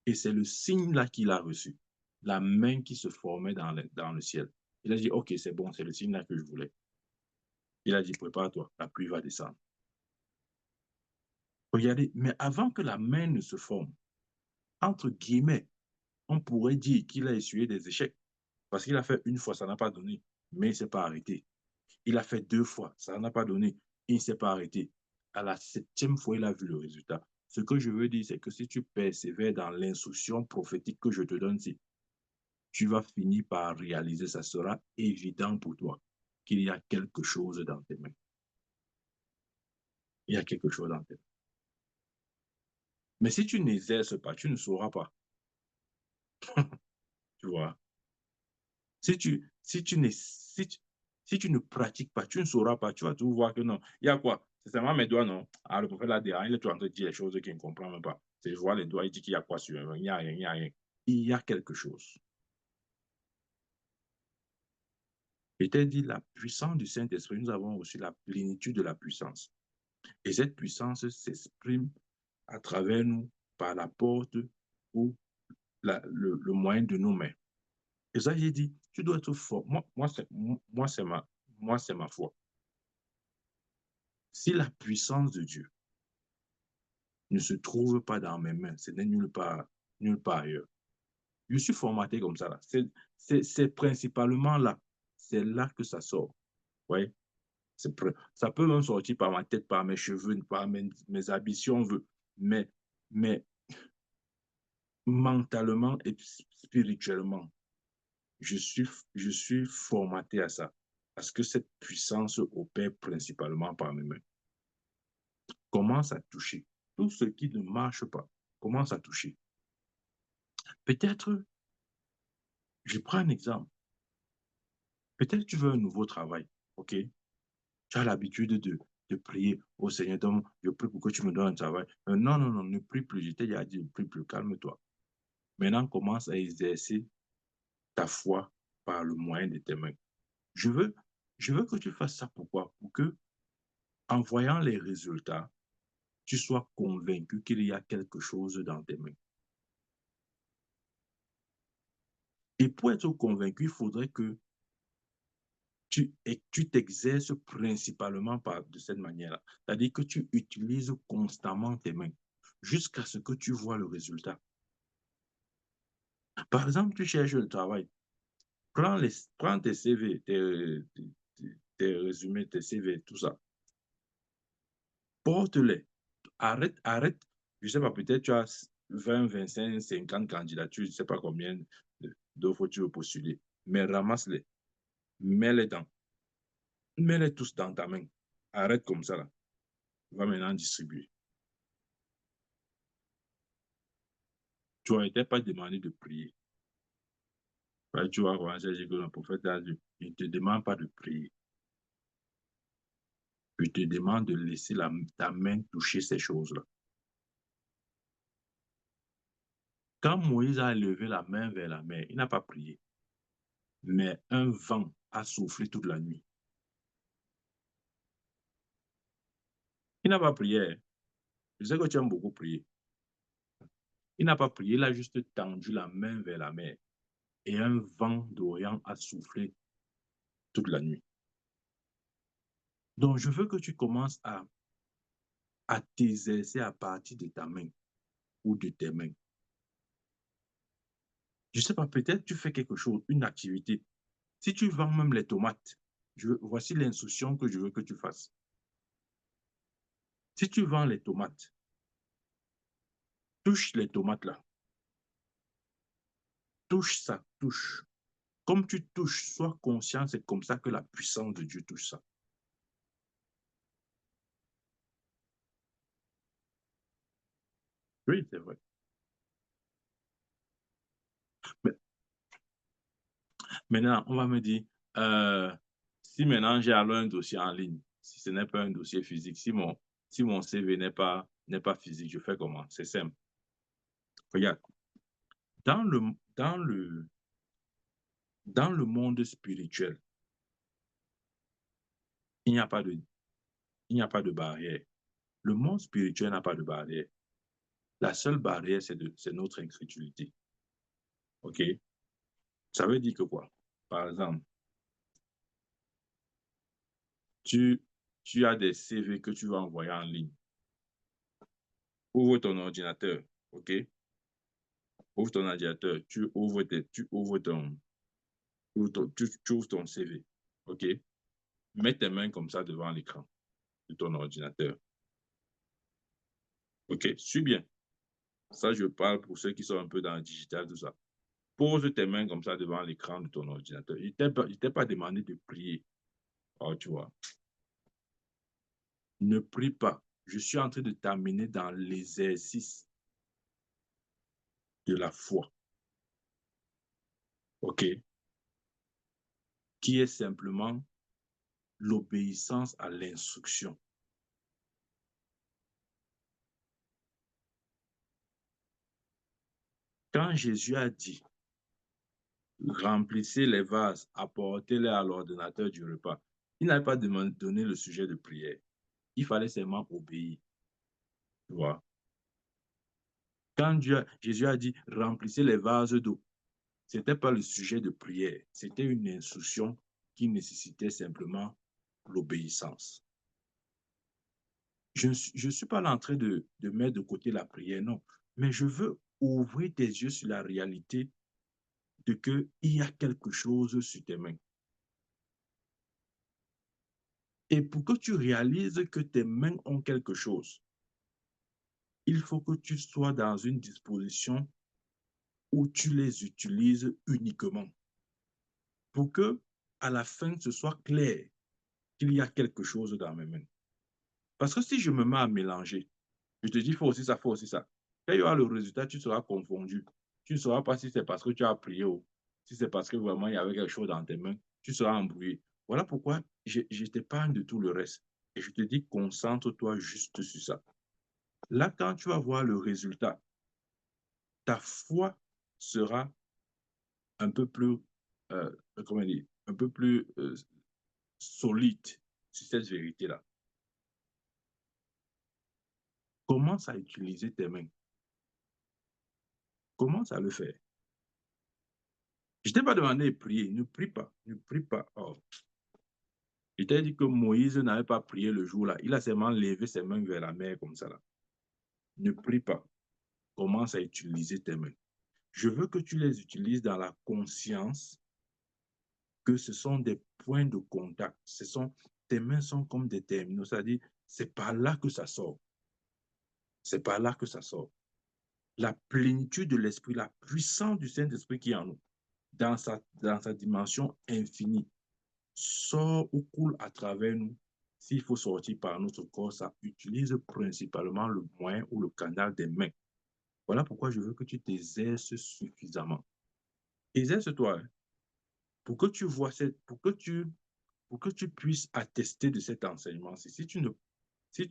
[SPEAKER 1] Et c'est le signe-là qu'il a reçu. La main qui se formait dans le ciel. Il a dit, OK, c'est bon, c'est le signe-là que je voulais. Il a dit, prépare-toi, la pluie va descendre. Regardez, mais avant que la main ne se forme, entre guillemets, on pourrait dire qu'il a essuyé des échecs. Parce qu'il a fait une fois, ça n'a pas donné, mais il ne s'est pas arrêté. Il a fait 2 fois, ça n'a pas donné, il ne s'est pas arrêté. À la 7e fois, il a vu le résultat. Ce que je veux dire, c'est que si tu persévères dans l'instruction prophétique que je te donne, tu vas finir par réaliser, ça sera évident pour toi qu'il y a quelque chose dans tes mains. Il y a quelque chose dans tes mains. Mais si tu n'exerces pas, tu ne sauras pas. Tu vois. Si tu ne pratiques pas, tu ne sauras pas. Tu vas tout voir que non. Il y a quoi? C'est seulement mes doigts, non? Ah, le prophète là, il est en train de dire les choses qu'il ne comprend même pas. C'est je vois les doigts, il dit qu'il y a quoi sur eux. Il n'y a rien, il n'y a rien. Il y a quelque chose. Il t'a dit la puissance du Saint-Esprit, nous avons reçu la plénitude de la puissance. Et cette puissance s'exprime à travers nous par la porte ou le moyen de nos mains. Et ça, j'ai dit, tu dois être fort. Moi, c'est ma foi. Si la puissance de Dieu ne se trouve pas dans mes mains, ce n'est nulle part ailleurs. Je suis formaté comme ça, là. C'est principalement là. C'est là que ça sort. Ouais. Ça peut même sortir par ma tête, par mes cheveux, par mes habits, si on veut. Mais mentalement et spirituellement, je suis formaté à ça. Parce que cette puissance opère principalement par mes mains. Commence à toucher. Tout ce qui ne marche pas, commence à toucher. Peut-être, je prends un exemple. Peut-être tu veux un nouveau travail, OK? Tu as l'habitude de prier au Seigneur, donc je prie pour que tu me donnes un travail. Non, non, non, ne prie plus. Je t'ai déjà dit, ne prie plus, calme-toi. Maintenant, commence à exercer ta foi par le moyen de tes mains. Je veux, je veux que tu fasses ça. Pourquoi? Pour que, en voyant les résultats, tu sois convaincu qu'il y a quelque chose dans tes mains. Et pour être convaincu, il faudrait que tu t'exerces principalement de cette manière-là. C'est-à-dire que tu utilises constamment tes mains jusqu'à ce que tu vois le résultat. Par exemple, tu cherches le travail. Prends tes CV, tes résumés, tes CV, tout ça. Porte-les. Arrête. Je ne sais pas, peut-être tu as 20, 25, 50 candidatures, je ne sais pas combien d'offres tu veux postuler. Mais ramasse-les. Mets-les Mets-les tous dans ta main. Arrête comme ça, là. Va maintenant distribuer. Tu n'aurais pas demandé de prier. Tu vois, que le prophète a dit, il ne te demande pas de prier. Il te demande de laisser ta main toucher ces choses-là. Quand Moïse a levé la main vers la mer, il n'a pas prié. Mais un vent a soufflé toute la nuit. Il n'a pas prié. Je sais que tu aimes beaucoup prier. Il n'a pas prié, il a juste tendu la main vers la mer. Et un vent d'Orient a soufflé toute la nuit. Donc, je veux que tu commences à t'exercer à partir de ta main ou de tes mains. Je ne sais pas, peut-être tu fais quelque chose, une activité. Si tu vends même les tomates, voici l'instruction que je veux que tu fasses. Si tu vends les tomates, touche les tomates là. Touche ça, touche. Comme tu touches, sois conscient, c'est comme ça que la puissance de Dieu touche ça. Oui, c'est vrai. Mais maintenant, on va me dire, euh, si maintenant j'ai alors un dossier en ligne, si ce n'est pas un dossier physique, si mon CV n'est pas physique, je fais comment? C'est simple. Regarde, dans le, dans le, dans le monde spirituel, il n'y a pas de, il n'y a pas de barrière. Le monde spirituel n'a pas de barrière. La seule barrière, c'est notre incrédulité. OK? Ça veut dire que quoi? Par exemple, tu, tu as des CV que tu vas envoyer en ligne. Ouvre ton ordinateur, OK? Ouvre ton ordinateur, tu ouvres ton CV, OK? Mets tes mains comme ça devant l'écran de ton ordinateur. OK, suis bien. Ça, je parle pour ceux qui sont un peu dans le digital, tout ça. Pose tes mains comme ça devant l'écran de ton ordinateur. Il ne t'est pas demandé de prier. Oh, tu vois. Ne prie pas. Je suis en train de t'amener dans l'exercice de la foi, OK? Qui est simplement l'obéissance à l'instruction. Quand Jésus a dit, remplissez les vases, apportez-les à l'ordinateur du repas. Il n'avait pas donné le sujet de prière. Il fallait seulement obéir. Tu vois. Quand Jésus a dit remplissez les vases d'eau, ce n'était pas le sujet de prière, c'était une instruction qui nécessitait simplement l'obéissance. Je ne suis pas là en train de mettre de côté la prière, non, mais je veux ouvrir tes yeux sur la réalité de qu'il y a quelque chose sur tes mains. Et pour que tu réalises que tes mains ont quelque chose, il faut que tu sois dans une disposition où tu les utilises uniquement pour que, à la fin, ce soit clair qu'il y a quelque chose dans mes mains. Parce que si je me mets à mélanger, je te dis, il faut aussi ça, il faut aussi ça. Quand il y aura le résultat, tu seras confondu. Tu ne sauras pas si c'est parce que tu as prié ou si c'est parce que vraiment il y avait quelque chose dans tes mains. Tu seras embrouillé. Voilà pourquoi je t'épargne de tout le reste. Et je te dis, concentre-toi juste sur ça. Là, quand tu vas voir le résultat, ta foi sera un peu plus, comment dire, un peu plus solide sur cette vérité-là. Commence à utiliser tes mains. Commence à le faire. Je ne t'ai pas demandé de prier. Ne prie pas. Ne prie pas. Oh. Je t'ai dit que Moïse n'avait pas prié le jour-là. Il a seulement levé ses mains vers la mer comme ça. Là. Ne prie pas. Commence à utiliser tes mains. Je veux que tu les utilises dans la conscience que ce sont des points de contact. Tes mains sont comme des terminaux. C'est-à-dire, c'est par là que ça sort. C'est par là que ça sort. La plénitude de l'Esprit, la puissance du Saint-Esprit qui est en nous, dans sa dimension infinie, sort ou coule à travers nous. S'il faut sortir par notre corps, ça utilise principalement le moyen ou le canal des mains. Voilà pourquoi je veux que tu t'exerces suffisamment. Exerce-toi hein, pour que tu vois pour que tu puisses attester de cet enseignement. Si si tu ne, si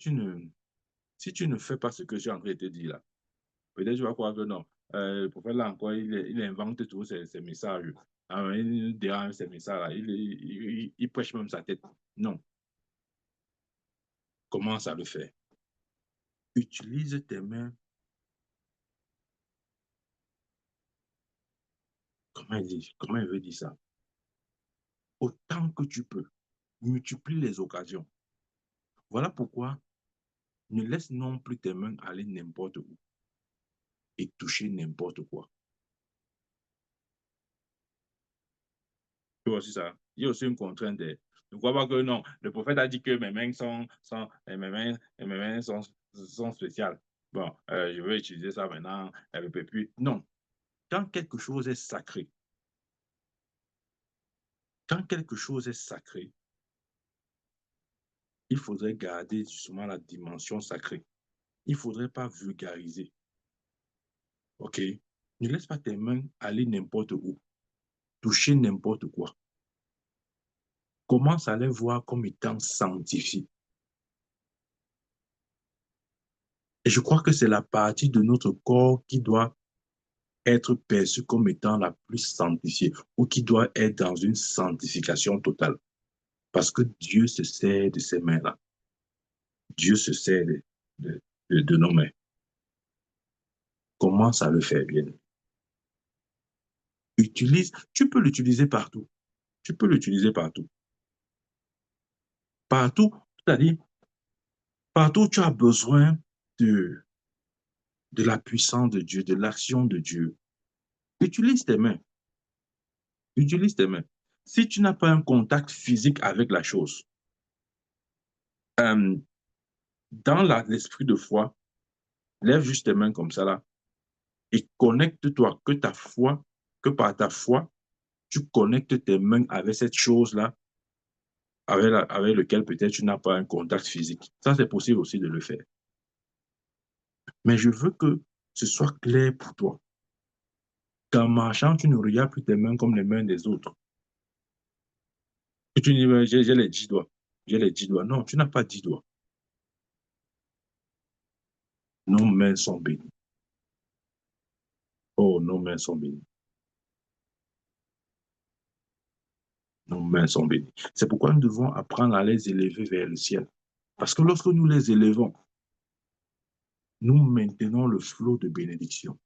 [SPEAKER 1] tu ne fais pas ce que j'ai en train de te dire là, peut-être tu vas croire que non. Le prophète là encore, il invente tous ces messages. Il dérange ces messages-là. Il prêche même sa tête. Non. Commence à le faire. Utilise tes mains. Comment il veut dire ça? Autant que tu peux. Multiplie les occasions. Voilà pourquoi ne laisse non plus tes mains aller n'importe où et toucher n'importe quoi. Tu vois aussi ça. Il y a aussi une contrainte. Ne crois pas que non. Le prophète a dit que mes mains sont spéciales. Bon, je vais utiliser ça maintenant. Puis, non. Quand quelque chose est sacré, quand quelque chose est sacré, il faudrait garder justement la dimension sacrée. Il ne faudrait pas vulgariser. OK? Ne laisse pas tes mains aller n'importe où, toucher n'importe quoi. Commence à les voir comme étant sanctifiés. Et je crois que c'est la partie de notre corps qui doit être perçue comme étant la plus sanctifiée ou qui doit être dans une sanctification totale. Parce que Dieu se sert de ces mains-là. Dieu se sert de nos mains. Commence à le faire bien. Tu peux l'utiliser partout. Tu peux l'utiliser partout. Partout, c'est-à-dire, partout où tu as besoin de la puissance de Dieu, de l'action de Dieu, utilise tes mains. Utilise tes mains. Si tu n'as pas un contact physique avec la chose, euh, dans l'esprit de foi, lève juste tes mains comme ça là et connecte-toi que par ta foi, tu connectes tes mains avec cette chose-là avec lequel peut-être tu n'as pas un contact physique. Ça, c'est possible aussi de le faire. Mais je veux que ce soit clair pour toi. Qu'en marchant, tu ne regardes plus tes mains comme les mains des autres. Que tu dis, j'ai les 10 doigts. J'ai les 10 doigts. Non, tu n'as pas 10 doigts. Nos mains sont bénies. Oh, nos mains sont bénies. nos mains sont bénies. C'est pourquoi nous devons apprendre à les élever vers le ciel. Parce que lorsque nous les élevons, nous maintenons le flot de bénédiction.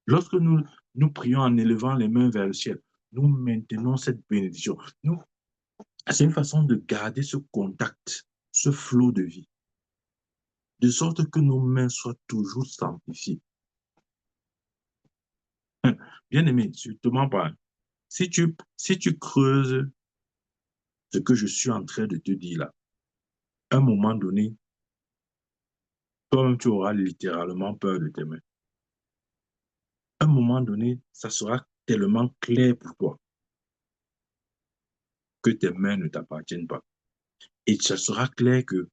[SPEAKER 1] Lorsque nous prions en élevant les mains vers le ciel, nous maintenons cette bénédiction. C'est une façon de garder ce contact, ce flot de vie, de sorte que nos mains soient toujours sanctifiées. Bien-aimé, justement pas. Si tu creuses ce que je suis en train de te dire là, à un moment donné, toi-même, tu auras littéralement peur de tes mains. À un moment donné, ça sera tellement clair pour toi que tes mains ne t'appartiennent pas. Et ça sera clair que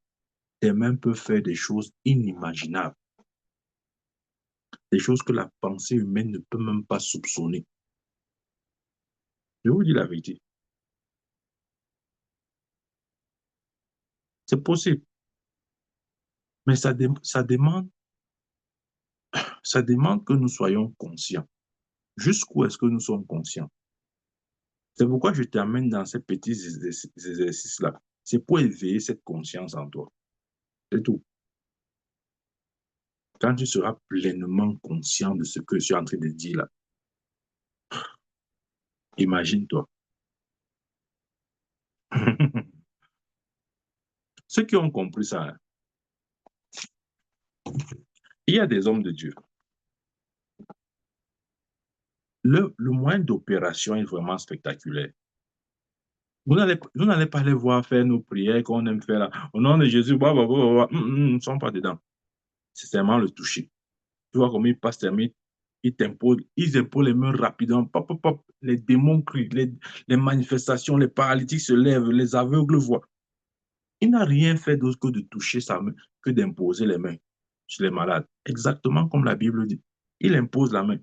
[SPEAKER 1] tes mains peuvent faire des choses inimaginables, des choses que la pensée humaine ne peut même pas soupçonner. Je vous dis la vérité. C'est possible, mais ça demande que nous soyons conscients. Jusqu'où est-ce que nous sommes conscients? C'est pourquoi je t'amène dans ces petits exercices-là. C'est pour éveiller cette conscience en toi. C'est tout. Quand tu seras pleinement conscient de ce que je suis en train de dire là, imagine-toi. Ceux qui ont compris ça, il y a des hommes de Dieu. Le moyen d'opération est vraiment spectaculaire. Vous n'allez pas les voir faire nos prières qu'on aime faire là. Au nom de Jésus, ils ne sont pas dedans. C'est seulement le toucher. Tu vois comment ils passent tes mains, ils imposent les mains rapidement. Pop, pop, pop. Les démons crient, les manifestations, les paralytiques se lèvent, les aveugles voient. Il n'a rien fait d'autre que de toucher sa main, que d'imposer les mains sur les malades. Exactement comme la Bible dit. Il impose la main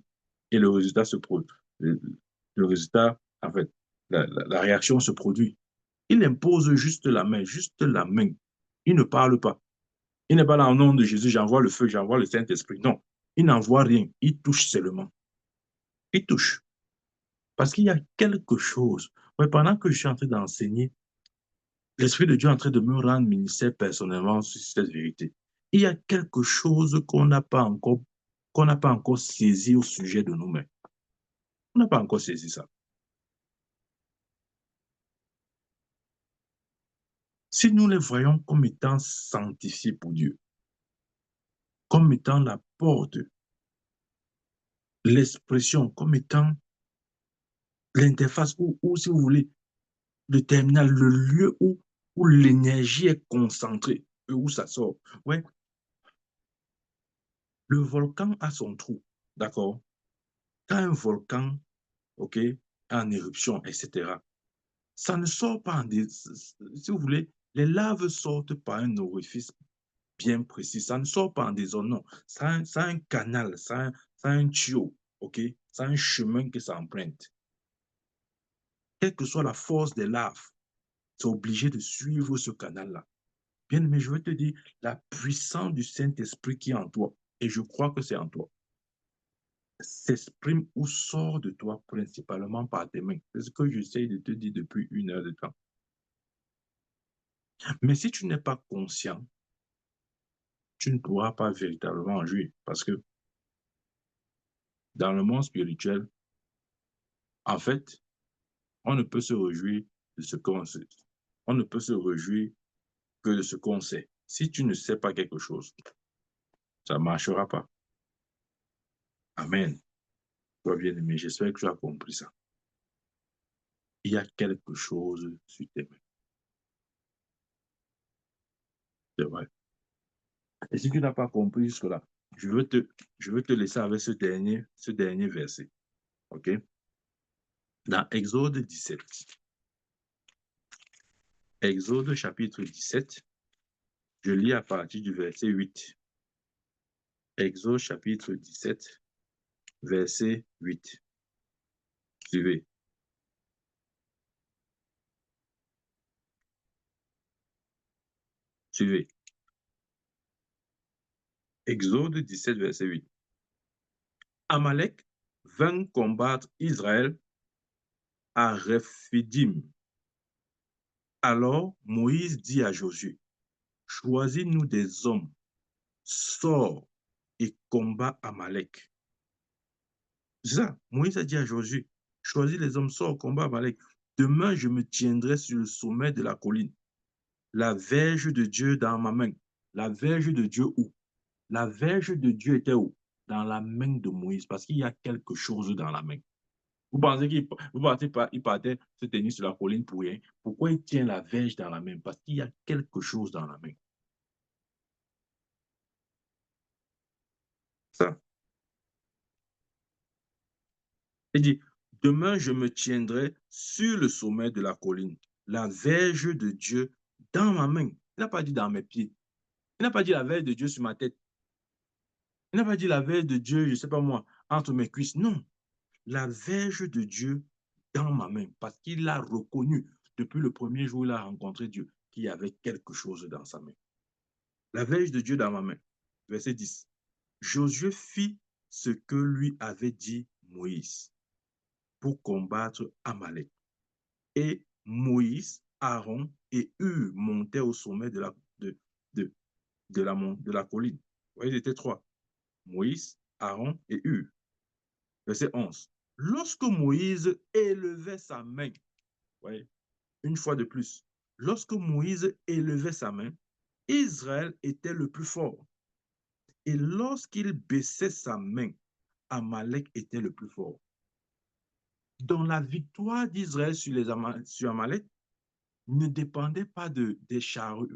[SPEAKER 1] et le résultat se produit. Le résultat, en fait, la réaction se produit. Il impose juste la main, juste la main. Il ne parle pas. Il n'est pas là au nom de Jésus, j'envoie le feu, j'envoie le Saint-Esprit. Non, il n'envoie rien. Il touche seulement. Il touche. Parce qu'il y a quelque chose. Ouais, pendant que je suis en train d'enseigner, l'Esprit de Dieu est en train de me rendre ministère personnellement sur cette vérité. Il y a quelque chose qu'on n'a pas encore saisi au sujet de nous-mêmes. On n'a pas encore saisi ça. Si nous les voyons comme étant sanctifiés pour Dieu, comme étant la porte, l'expression, comme étant l'interface ou, si vous voulez, le terminal, le lieu où l'énergie est concentrée, où ça sort. Ouais, le volcan a son trou, d'accord? Quand un volcan, ok, est en éruption, etc., ça ne sort pas si vous voulez, les laves sortent par un orifice bien précis. Ça ne sort pas en des zones, non. Ça a un canal, ça a un tuyau, ok? Ça a un chemin que ça emprunte. Quelle que soit la force des laves, c'est obligé de suivre ce canal-là. Bien, mais je veux te dire, la puissance du Saint-Esprit qui est en toi, et je crois que c'est en toi, s'exprime ou sort de toi principalement par tes mains. C'est ce que j'essaie de te dire depuis 1 heure de temps. Mais si tu n'es pas conscient, tu ne pourras pas véritablement en jouir. Parce que dans le monde spirituel, en fait, on ne peut se réjouir de ce qu'on sait. On ne peut se réjouir que de ce qu'on sait. Si tu ne sais pas quelque chose, ça ne marchera pas. Amen. Toi, bien-aimé, j'espère que tu as compris ça. Il y a quelque chose sur tes mains. C'est vrai. Et si tu n'as pas compris jusque-là, je veux te laisser avec ce dernier verset. OK? Dans Exode 17. Exode chapitre 17, je lis à partir du verset 8. Exode chapitre 17, verset 8. Suivez. Suivez. Exode 17, verset 8. Amalek vint combattre Israël à Rephidim. Alors Moïse dit à Josué, choisis-nous des hommes, sors et combat Amalek. C'est ça, Moïse a dit à Josué, choisis les hommes, sors, combat Amalek. Demain, je me tiendrai sur le sommet de la colline, la verge de Dieu dans ma main. La verge de Dieu où? La verge de Dieu était où? Dans la main de Moïse, parce qu'il y a quelque chose dans la main. Vous pensez qu'il partait se tenir sur la colline pour rien? Pourquoi il tient la verge dans la main? Parce qu'il y a quelque chose dans la main. Ça. Il dit, demain je me tiendrai sur le sommet de la colline, la verge de Dieu dans ma main. Il n'a pas dit dans mes pieds. Il n'a pas dit la verge de Dieu sur ma tête. Il n'a pas dit la verge de Dieu, je ne sais pas moi, entre mes cuisses. Non, la verge de Dieu dans ma main, parce qu'il a reconnu depuis le premier jour où il a rencontré Dieu qu'il y avait quelque chose dans sa main. La verge de Dieu dans ma main. Verset 10. Josué fit ce que lui avait dit Moïse pour combattre Amalek. Et Moïse, Aaron et Hur montaient au sommet de la colline. Vous voyez, ils étaient trois. Moïse, Aaron et Hur. Verset 11. Lorsque Moïse élevait sa main, vous voyez, une fois de plus, lorsque Moïse élevait sa main, Israël était le plus fort. Et lorsqu'il baissait sa main, Amalek était le plus fort. Donc la victoire d'Israël sur Amalek ne dépendait pas des chars,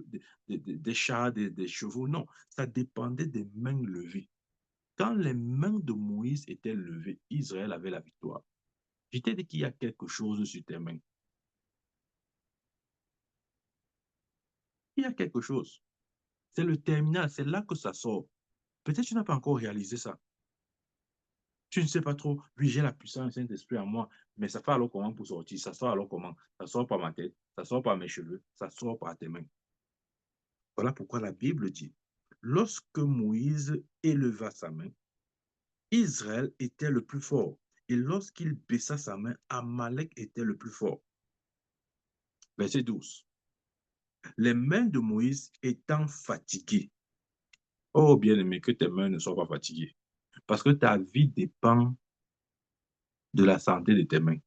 [SPEAKER 1] des chevaux, non. Ça dépendait des mains levées. Quand les mains de Moïse étaient levées, Israël avait la victoire. Je t'ai dit qu'il y a quelque chose sur tes mains. Il y a quelque chose. C'est le terminal, c'est là que ça sort. Peut-être que tu n'as pas encore réalisé ça. Tu ne sais pas trop, oui, j'ai la puissance du Saint-Esprit en moi, mais ça fait alors comment pour sortir? Ça sort alors comment? Ça sort par ma tête, ça sort par mes cheveux, ça sort par tes mains. Voilà pourquoi la Bible dit, lorsque Moïse éleva sa main, Israël était le plus fort. Et lorsqu'il baissa sa main, Amalek était le plus fort. Verset 12. Les mains de Moïse étant fatiguées. Oh bien-aimé, que tes mains ne soient pas fatiguées. Parce que ta vie dépend de la santé de tes mains.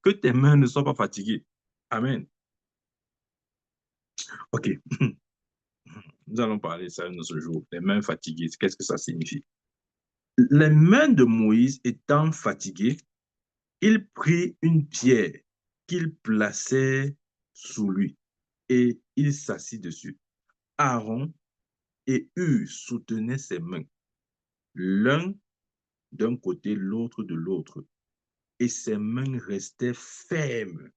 [SPEAKER 1] Que tes mains ne soient pas fatiguées. Amen. OK. Nous allons parler de ça un autre jour. Les mains fatiguées, qu'est-ce que ça signifie? Les mains de Moïse étant fatiguées, il prit une pierre qu'il plaçait sous lui et il s'assit dessus. Aaron et Hur soutenaient ses mains, l'un d'un côté, l'autre de l'autre, et ses mains restaient fermes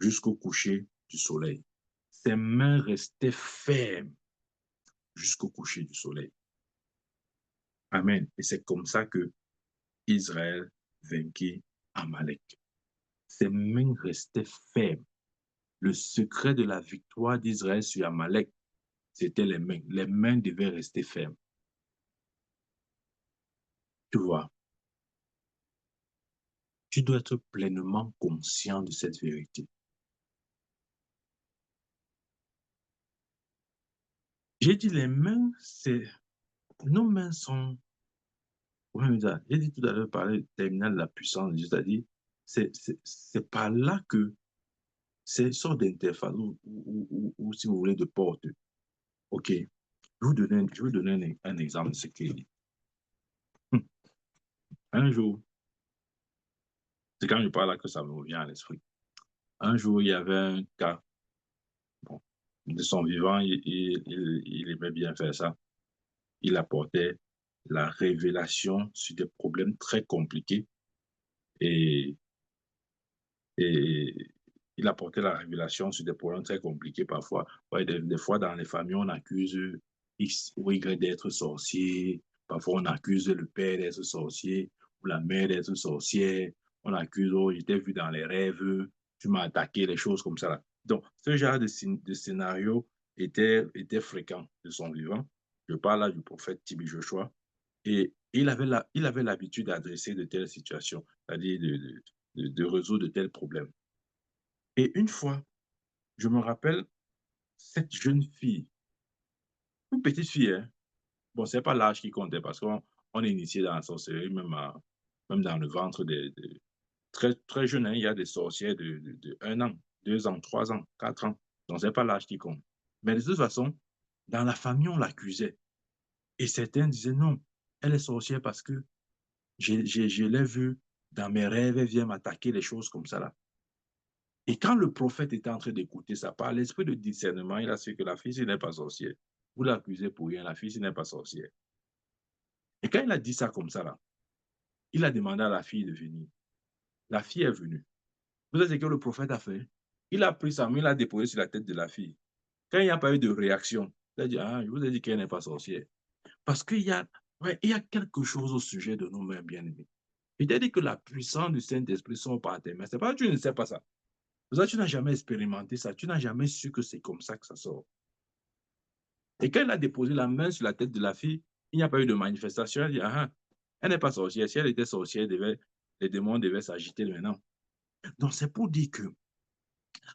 [SPEAKER 1] jusqu'au coucher du soleil. Ses mains restaient fermes jusqu'au coucher du soleil. Amen. Et c'est comme ça que Israël vainquit Amalek. Ses mains restaient fermes. Le secret de la victoire d'Israël sur Amalek, c'était les mains. Les mains devaient rester fermes. Tu vois, tu dois être pleinement conscient de cette vérité. J'ai dit les mains, c'est... Nos mains sont... J'ai dit tout à l'heure, parler du terminal de la puissance, c'est-à-dire, c'est par là que c'est une sorte d'interface ou, si vous voulez, de porte. OK. Je vais donner un exemple de ce qu'il dit. Un jour, c'est quand je parle là que ça me revient à l'esprit. Un jour, il y avait un cas, bon, de son vivant, il aimait bien faire ça. Il apportait la révélation sur des problèmes très compliqués et, et il apportait la révélation sur des problèmes très compliqués parfois. Ouais, des fois, dans les familles, on accuse X ou Y d'être sorcier. Parfois, on accuse le père d'être sorcier ou la mère d'être sorcière. On accuse, oh, j'étais vu dans les rêves, tu m'as attaqué, les choses comme ça. Là. Donc, ce genre de scénario était fréquent de son vivant. Je parle là du prophète Tibi Joshua. Et il avait l'habitude d'adresser de telles situations, c'est-à-dire de résoudre de tels problèmes. Et une fois, je me rappelle cette jeune fille, une petite fille, hein. Bon, c'est pas l'âge qui comptait parce qu'on est initié dans la sorcellerie, même dans le ventre très, très jeune, hein. Il y a des sorcières de 1 an, 2 ans, 3 ans, 4 ans. Donc, c'est pas l'âge qui compte. Mais de toute façon, dans la famille, on l'accusait. Et certains disaient non, elle est sorcière parce que je l'ai vue dans mes rêves, elle vient m'attaquer, les choses comme ça là. Et quand le prophète était en train d'écouter ça, par l'esprit de discernement, il a su que la fille, n'est pas sorcière. Vous l'accusez pour rien, la fille, n'est pas sorcière. Et quand il a dit ça comme ça là, il a demandé à la fille de venir. La fille est venue. Vous savez ce que le prophète a fait? Il a pris sa main, il l'a déposé sur la tête de la fille. Quand il n'y a pas eu de réaction, il a dit, ah, je vous ai dit qu'elle n'est pas sorcière. Parce il y a quelque chose au sujet de nos mains bien-aimés. Il t'a dit que la puissance du Saint-Esprit sort par tes mains. C'est pas que tu ne sais pas ça. Ça, tu n'as jamais expérimenté ça. Tu n'as jamais su que c'est comme ça que ça sort. Et quand il a déposé la main sur la tête de la fille, il n'y a pas eu de manifestation. Elle dit, ah, elle n'est pas sorcière. Si elle était sorcière, les démons devaient s'agiter maintenant. Donc, c'est pour dire que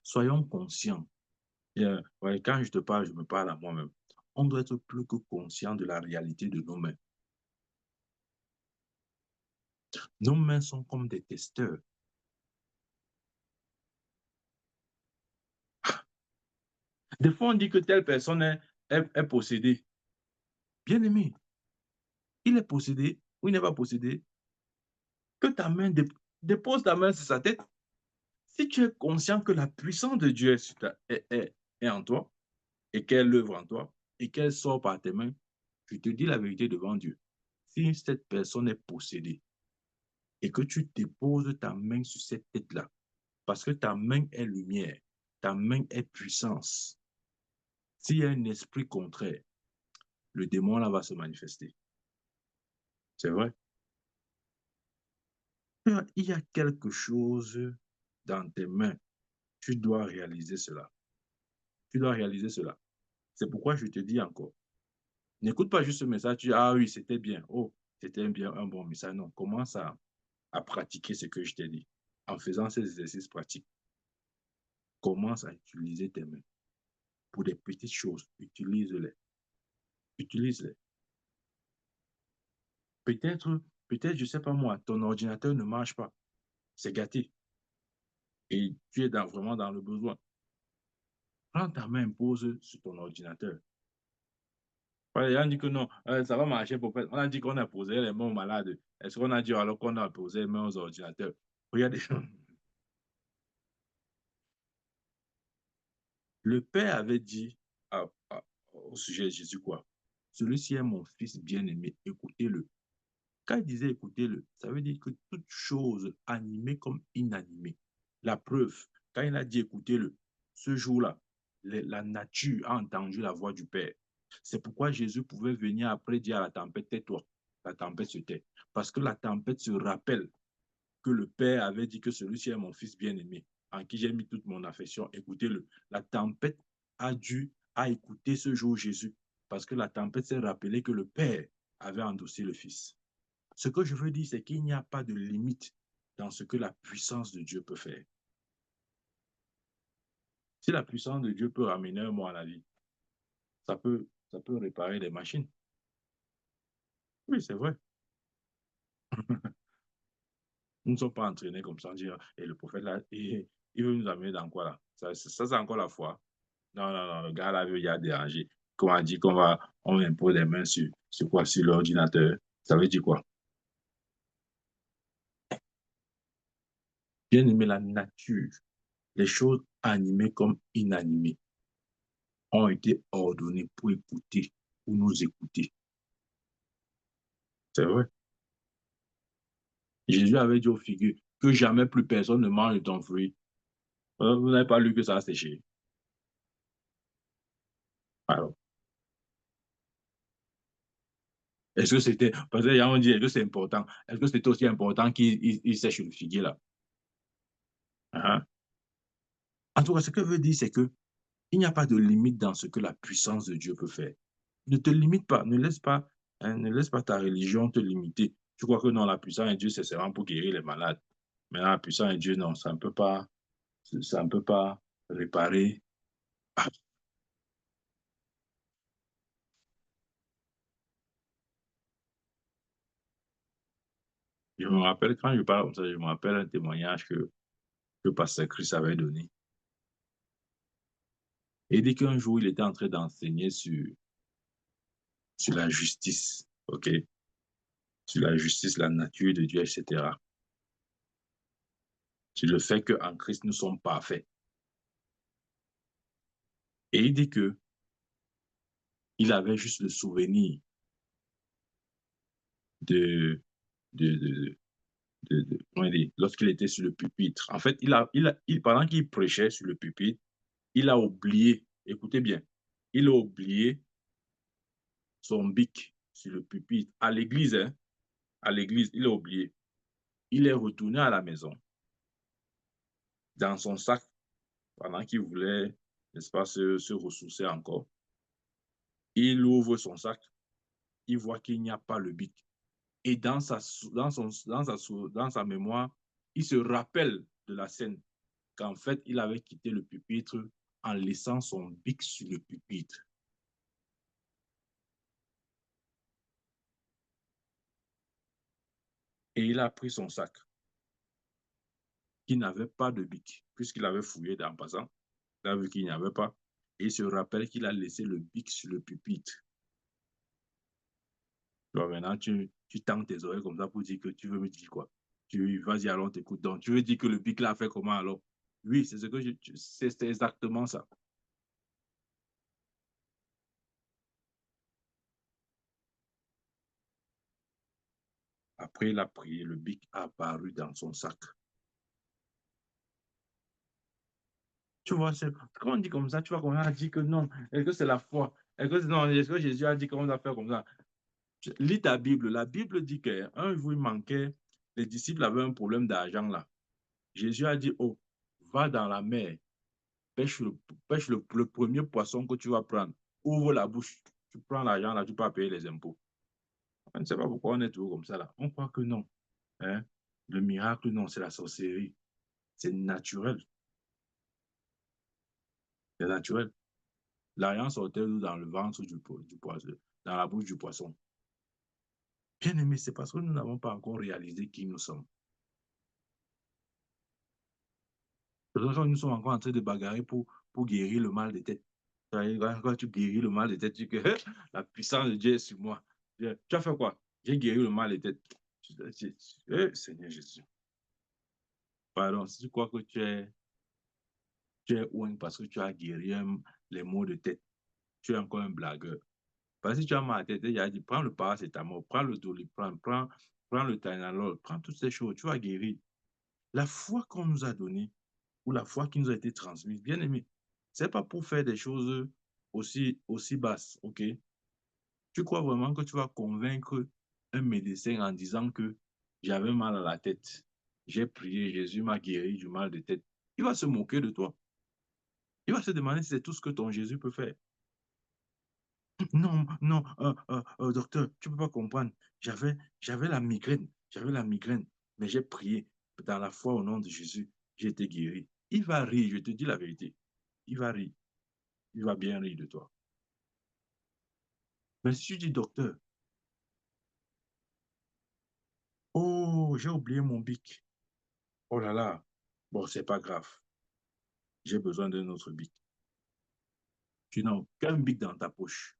[SPEAKER 1] soyons conscients. Et, ouais, quand je te parle, je me parle à moi-même. On doit être plus que conscient de la réalité de nos mains. Nos mains sont comme des testeurs. Des fois, on dit que telle personne est possédée. Bien aimé, il est possédé ou il n'est pas possédé. Que ta main dépose ta main sur sa tête. Si tu es conscient que la puissance de Dieu est en toi et qu'elle œuvre en toi et qu'elle sort par tes mains, je te dis la vérité devant Dieu. Si cette personne est possédée et que tu déposes ta main sur cette tête-là, parce que ta main est lumière, ta main est puissance. S'il y a un esprit contraire, le démon là va se manifester. C'est vrai. Il y a quelque chose dans tes mains. Tu dois réaliser cela. Tu dois réaliser cela. C'est pourquoi je te dis encore, n'écoute pas juste ce message, tu dis, ah oui, c'était bien. Oh, c'était bien un bon message. Non, commence à pratiquer ce que je t'ai dit. En faisant ces exercices pratiques, commence à utiliser tes mains. Pour des petites choses, utilise-les. Utilise-les. Peut-être, je ne sais pas moi, ton ordinateur ne marche pas. C'est gâté. Et tu es vraiment dans le besoin. Prends ta main, pose sur ton ordinateur. Ouais, on dit que non, ça va marcher pour faire. On a dit qu'on a posé les mains aux malades. Est-ce qu'on a dit alors qu'on a posé les mains aux ordinateurs? Regardez. Le Père avait dit au sujet de Jésus quoi? Celui-ci est mon fils bien-aimé, écoutez-le. Quand il disait écoutez-le, ça veut dire que toute chose animée comme inanimée. La preuve, quand il a dit écoutez-le, ce jour-là, la nature a entendu la voix du Père. C'est pourquoi Jésus pouvait venir après dire à la tempête, tais-toi. La tempête se tait. Parce que la tempête se rappelle que le Père avait dit que celui-ci est mon fils bien-aimé, en qui j'ai mis toute mon affection. Écoutez-le. La tempête a écouté ce jour Jésus, parce que la tempête s'est rappelée que le Père avait endossé le Fils. Ce que je veux dire, c'est qu'il n'y a pas de limite dans ce que la puissance de Dieu peut faire. Si la puissance de Dieu peut ramener un mot à la vie, ça peut réparer les machines. Oui, c'est vrai. Nous ne sommes pas entraînés comme ça, dire, et le prophète là, il veut nous amener dans quoi là? Ça c'est encore la foi. Non, non, non, le gars là veut y a déranger. Quand on dit on impose les mains sur quoi? Sur l'ordinateur. Ça veut dire quoi? Bien aimer la nature, les choses animées comme inanimées ont été ordonnées pour écouter, pour nous écouter. C'est vrai. Jésus avait dit aux figues que jamais plus personne ne mange de ton fruit. Vous n'avez pas lu que ça a séché. Alors, est-ce que c'était, parce que on dit, est-ce que c'est important? Est-ce que c'était aussi important qu'il sèche le figuier là? Hein? En tout cas, ce que veut dire, c'est que il n'y a pas de limite dans ce que la puissance de Dieu peut faire. Ne te limite pas, ne laisse pas ta religion te limiter. Tu crois que non, la puissance de Dieu, c'est seulement pour guérir les malades. Mais la puissance de Dieu, non, ça ne peut pas réparer. Ah, je me rappelle, quand je parle comme ça, je me rappelle un témoignage que Pasteur Chris avait donné. Et il dit qu'un jour, il était en train d'enseigner sur la justice, OK? Sur la justice, la nature de Dieu, etc. Sur le fait qu'en Christ, nous sommes parfaits. Et il dit que il avait juste le souvenir de, de, de, comment dire, lorsqu'il était sur le pupitre. En fait, pendant qu'il prêchait sur le pupitre, il a oublié, écoutez bien, il a oublié son bic sur le pupitre à l'église, hein, à l'église, il a oublié. Il est retourné à la maison, dans son sac, pendant qu'il voulait, n'est-ce pas, se ressourcer encore. Il ouvre son sac, il voit qu'il n'y a pas le bic. Et dans sa mémoire, il se rappelle de la scène qu'en fait, il avait quitté le pupitre en laissant son bic sur le pupitre. Et il a pris son sac, qui n'avait pas de bic, puisqu'il avait fouillé en passant. Il a vu qu'il n'y avait pas. Et il se rappelle qu'il a laissé le bic sur le pupitre. Donc maintenant, tu tends tes oreilles comme ça pour dire que tu veux me dire quoi. Vas-y, alors, t'écoutes. Donc, tu veux dire que le bic l'a fait comment alors? Oui, c'est ce que c'est exactement ça. Après, il a prié, le bic a apparu dans son sac. Tu vois, quand on dit comme ça, tu vois, qu'on a dit que non, est-ce que c'est la foi? Est-ce que Jésus a dit qu'on doit faire comme ça? Lis ta Bible. La Bible dit qu'un jour, il manquait, les disciples avaient un problème d'argent là. Jésus a dit, oh, va dans la mer, pêche le premier poisson que tu vas prendre. Ouvre la bouche. Tu prends l'argent là, tu peux payer les impôts. On ne sait pas pourquoi on est toujours comme ça là. On croit que non. Hein? Le miracle, non, c'est la sorcellerie. C'est naturel. C'est naturel. L'argent sortait dans le ventre du poisson, dans la bouche du poisson. Bien aimé, c'est parce que nous n'avons pas encore réalisé qui nous sommes. C'est pour ça que nous sommes encore en train de bagarrer pour guérir le mal de tête. Quand tu guéris le mal de tête, tu dis que la puissance de Dieu est sur moi. Tu as fait quoi? J'ai guéri le mal de tête. Seigneur Jésus. Pardon, si tu crois que tu es ouin parce que tu as guéri les maux de tête, tu es encore un blagueur. Parce que si tu as mal à la tête, il a dit, prends le paracétamol, prends le doliprane, prends le Tylenol, prends toutes ces choses, tu vas guérir. La foi qu'on nous a donnée, ou la foi qui nous a été transmise, bien aimé, c'est pas pour faire des choses aussi basses, ok? Tu crois vraiment que tu vas convaincre un médecin en disant que j'avais mal à la tête, j'ai prié, Jésus m'a guéri du mal de tête. Il va se moquer de toi. Il va se demander si c'est tout ce que ton Jésus peut faire. Non, non, docteur, tu ne peux pas comprendre. J'avais j'avais la migraine, mais j'ai prié dans la foi au nom de Jésus, j'ai été guéri. Il va rire, je te dis la vérité. Il va rire, il va bien rire de toi. Mais si tu dis, docteur, oh, j'ai oublié mon bic. Oh là là, bon, c'est pas grave. J'ai besoin d'un autre bic. Tu n'as aucun bic dans ta poche.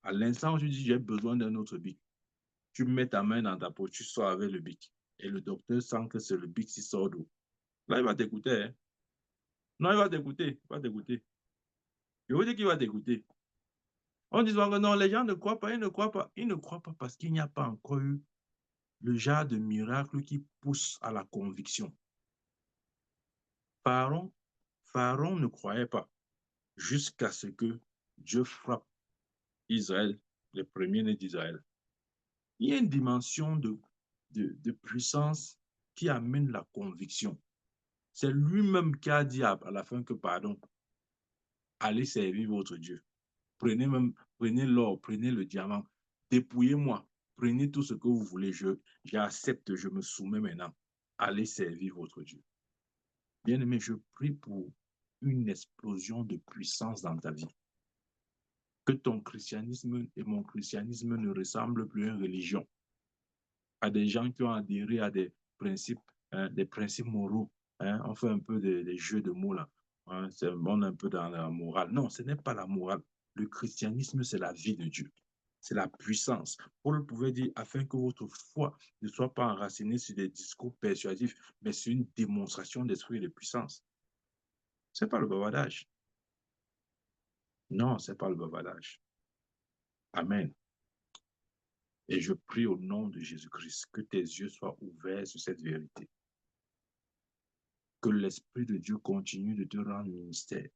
[SPEAKER 1] À l'instant où tu dis, j'ai besoin d'un autre bic, tu mets ta main dans ta poche, tu sors avec le bic. Et le docteur sent que c'est le bic qui sort d'où. Là, il va t'écouter. Hein. Non, il va t'écouter. Il va t'écouter. Je vous dis qu'il va t'écouter. On dit souvent que non, les gens ne croient pas, ils ne croient pas. Ils ne croient pas parce qu'il n'y a pas encore eu le genre de miracle qui pousse à la conviction. Pharaon, Pharaon ne croyait pas jusqu'à ce que Dieu frappe Israël, les premiers-nés d'Israël. Il y a une dimension de puissance qui amène la conviction. C'est lui-même qui a dit à la fin que, pardon, allez servir votre Dieu. Prenez l'or, prenez le diamant, dépouillez-moi, prenez tout ce que vous voulez, j'accepte, je me soumets maintenant. allez servir votre Dieu. Bien-aimé, je prie pour une explosion de puissance dans ta vie. Que ton christianisme et mon christianisme ne ressemblent plus à une religion, à des gens qui ont adhéré à des principes moraux. On fait un peu des jeux de mots là. On est un peu dans la morale. Non, ce n'est pas la morale. Le christianisme, c'est la vie de Dieu. C'est la puissance. Paul pouvait dire, afin que votre foi ne soit pas enracinée sur des discours persuasifs, mais sur une démonstration d'esprit et de puissance. Ce n'est pas le bavardage. Non, ce n'est pas le bavardage. Amen. Et je prie au nom de Jésus-Christ que tes yeux soient ouverts sur cette vérité. Que l'Esprit de Dieu continue de te rendre ministère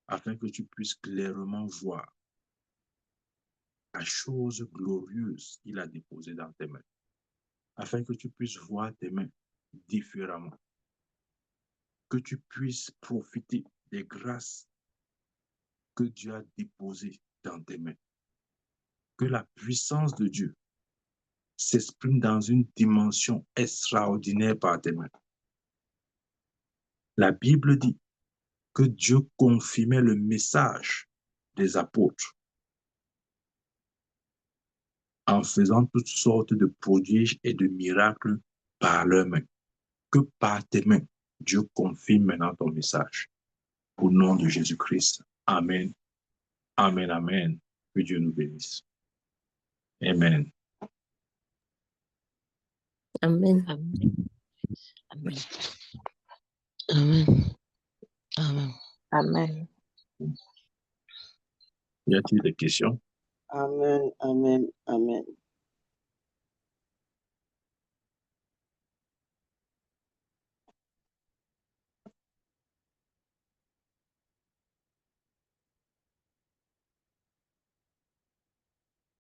[SPEAKER 1] afin que tu puisses clairement voir la chose glorieuse qu'il a déposée dans tes mains. Afin que tu puisses voir tes mains différemment. Que tu puisses profiter des grâces que Dieu a déposées dans tes mains. Que la puissance de Dieu s'exprime dans une dimension extraordinaire par tes mains. La Bible dit que Dieu confirmait le message des apôtres en faisant toutes sortes de prodiges et de miracles par leurs mains. Que par tes mains, Dieu confirme maintenant ton message. Au nom de Jésus-Christ. Amen. Amen, amen. Que Dieu nous bénisse. Amen.
[SPEAKER 2] Amen. Amen. Amen. Amen. Amen.
[SPEAKER 3] Amen.
[SPEAKER 1] Y a-t-il des questions?
[SPEAKER 3] Amen. Amen. Amen.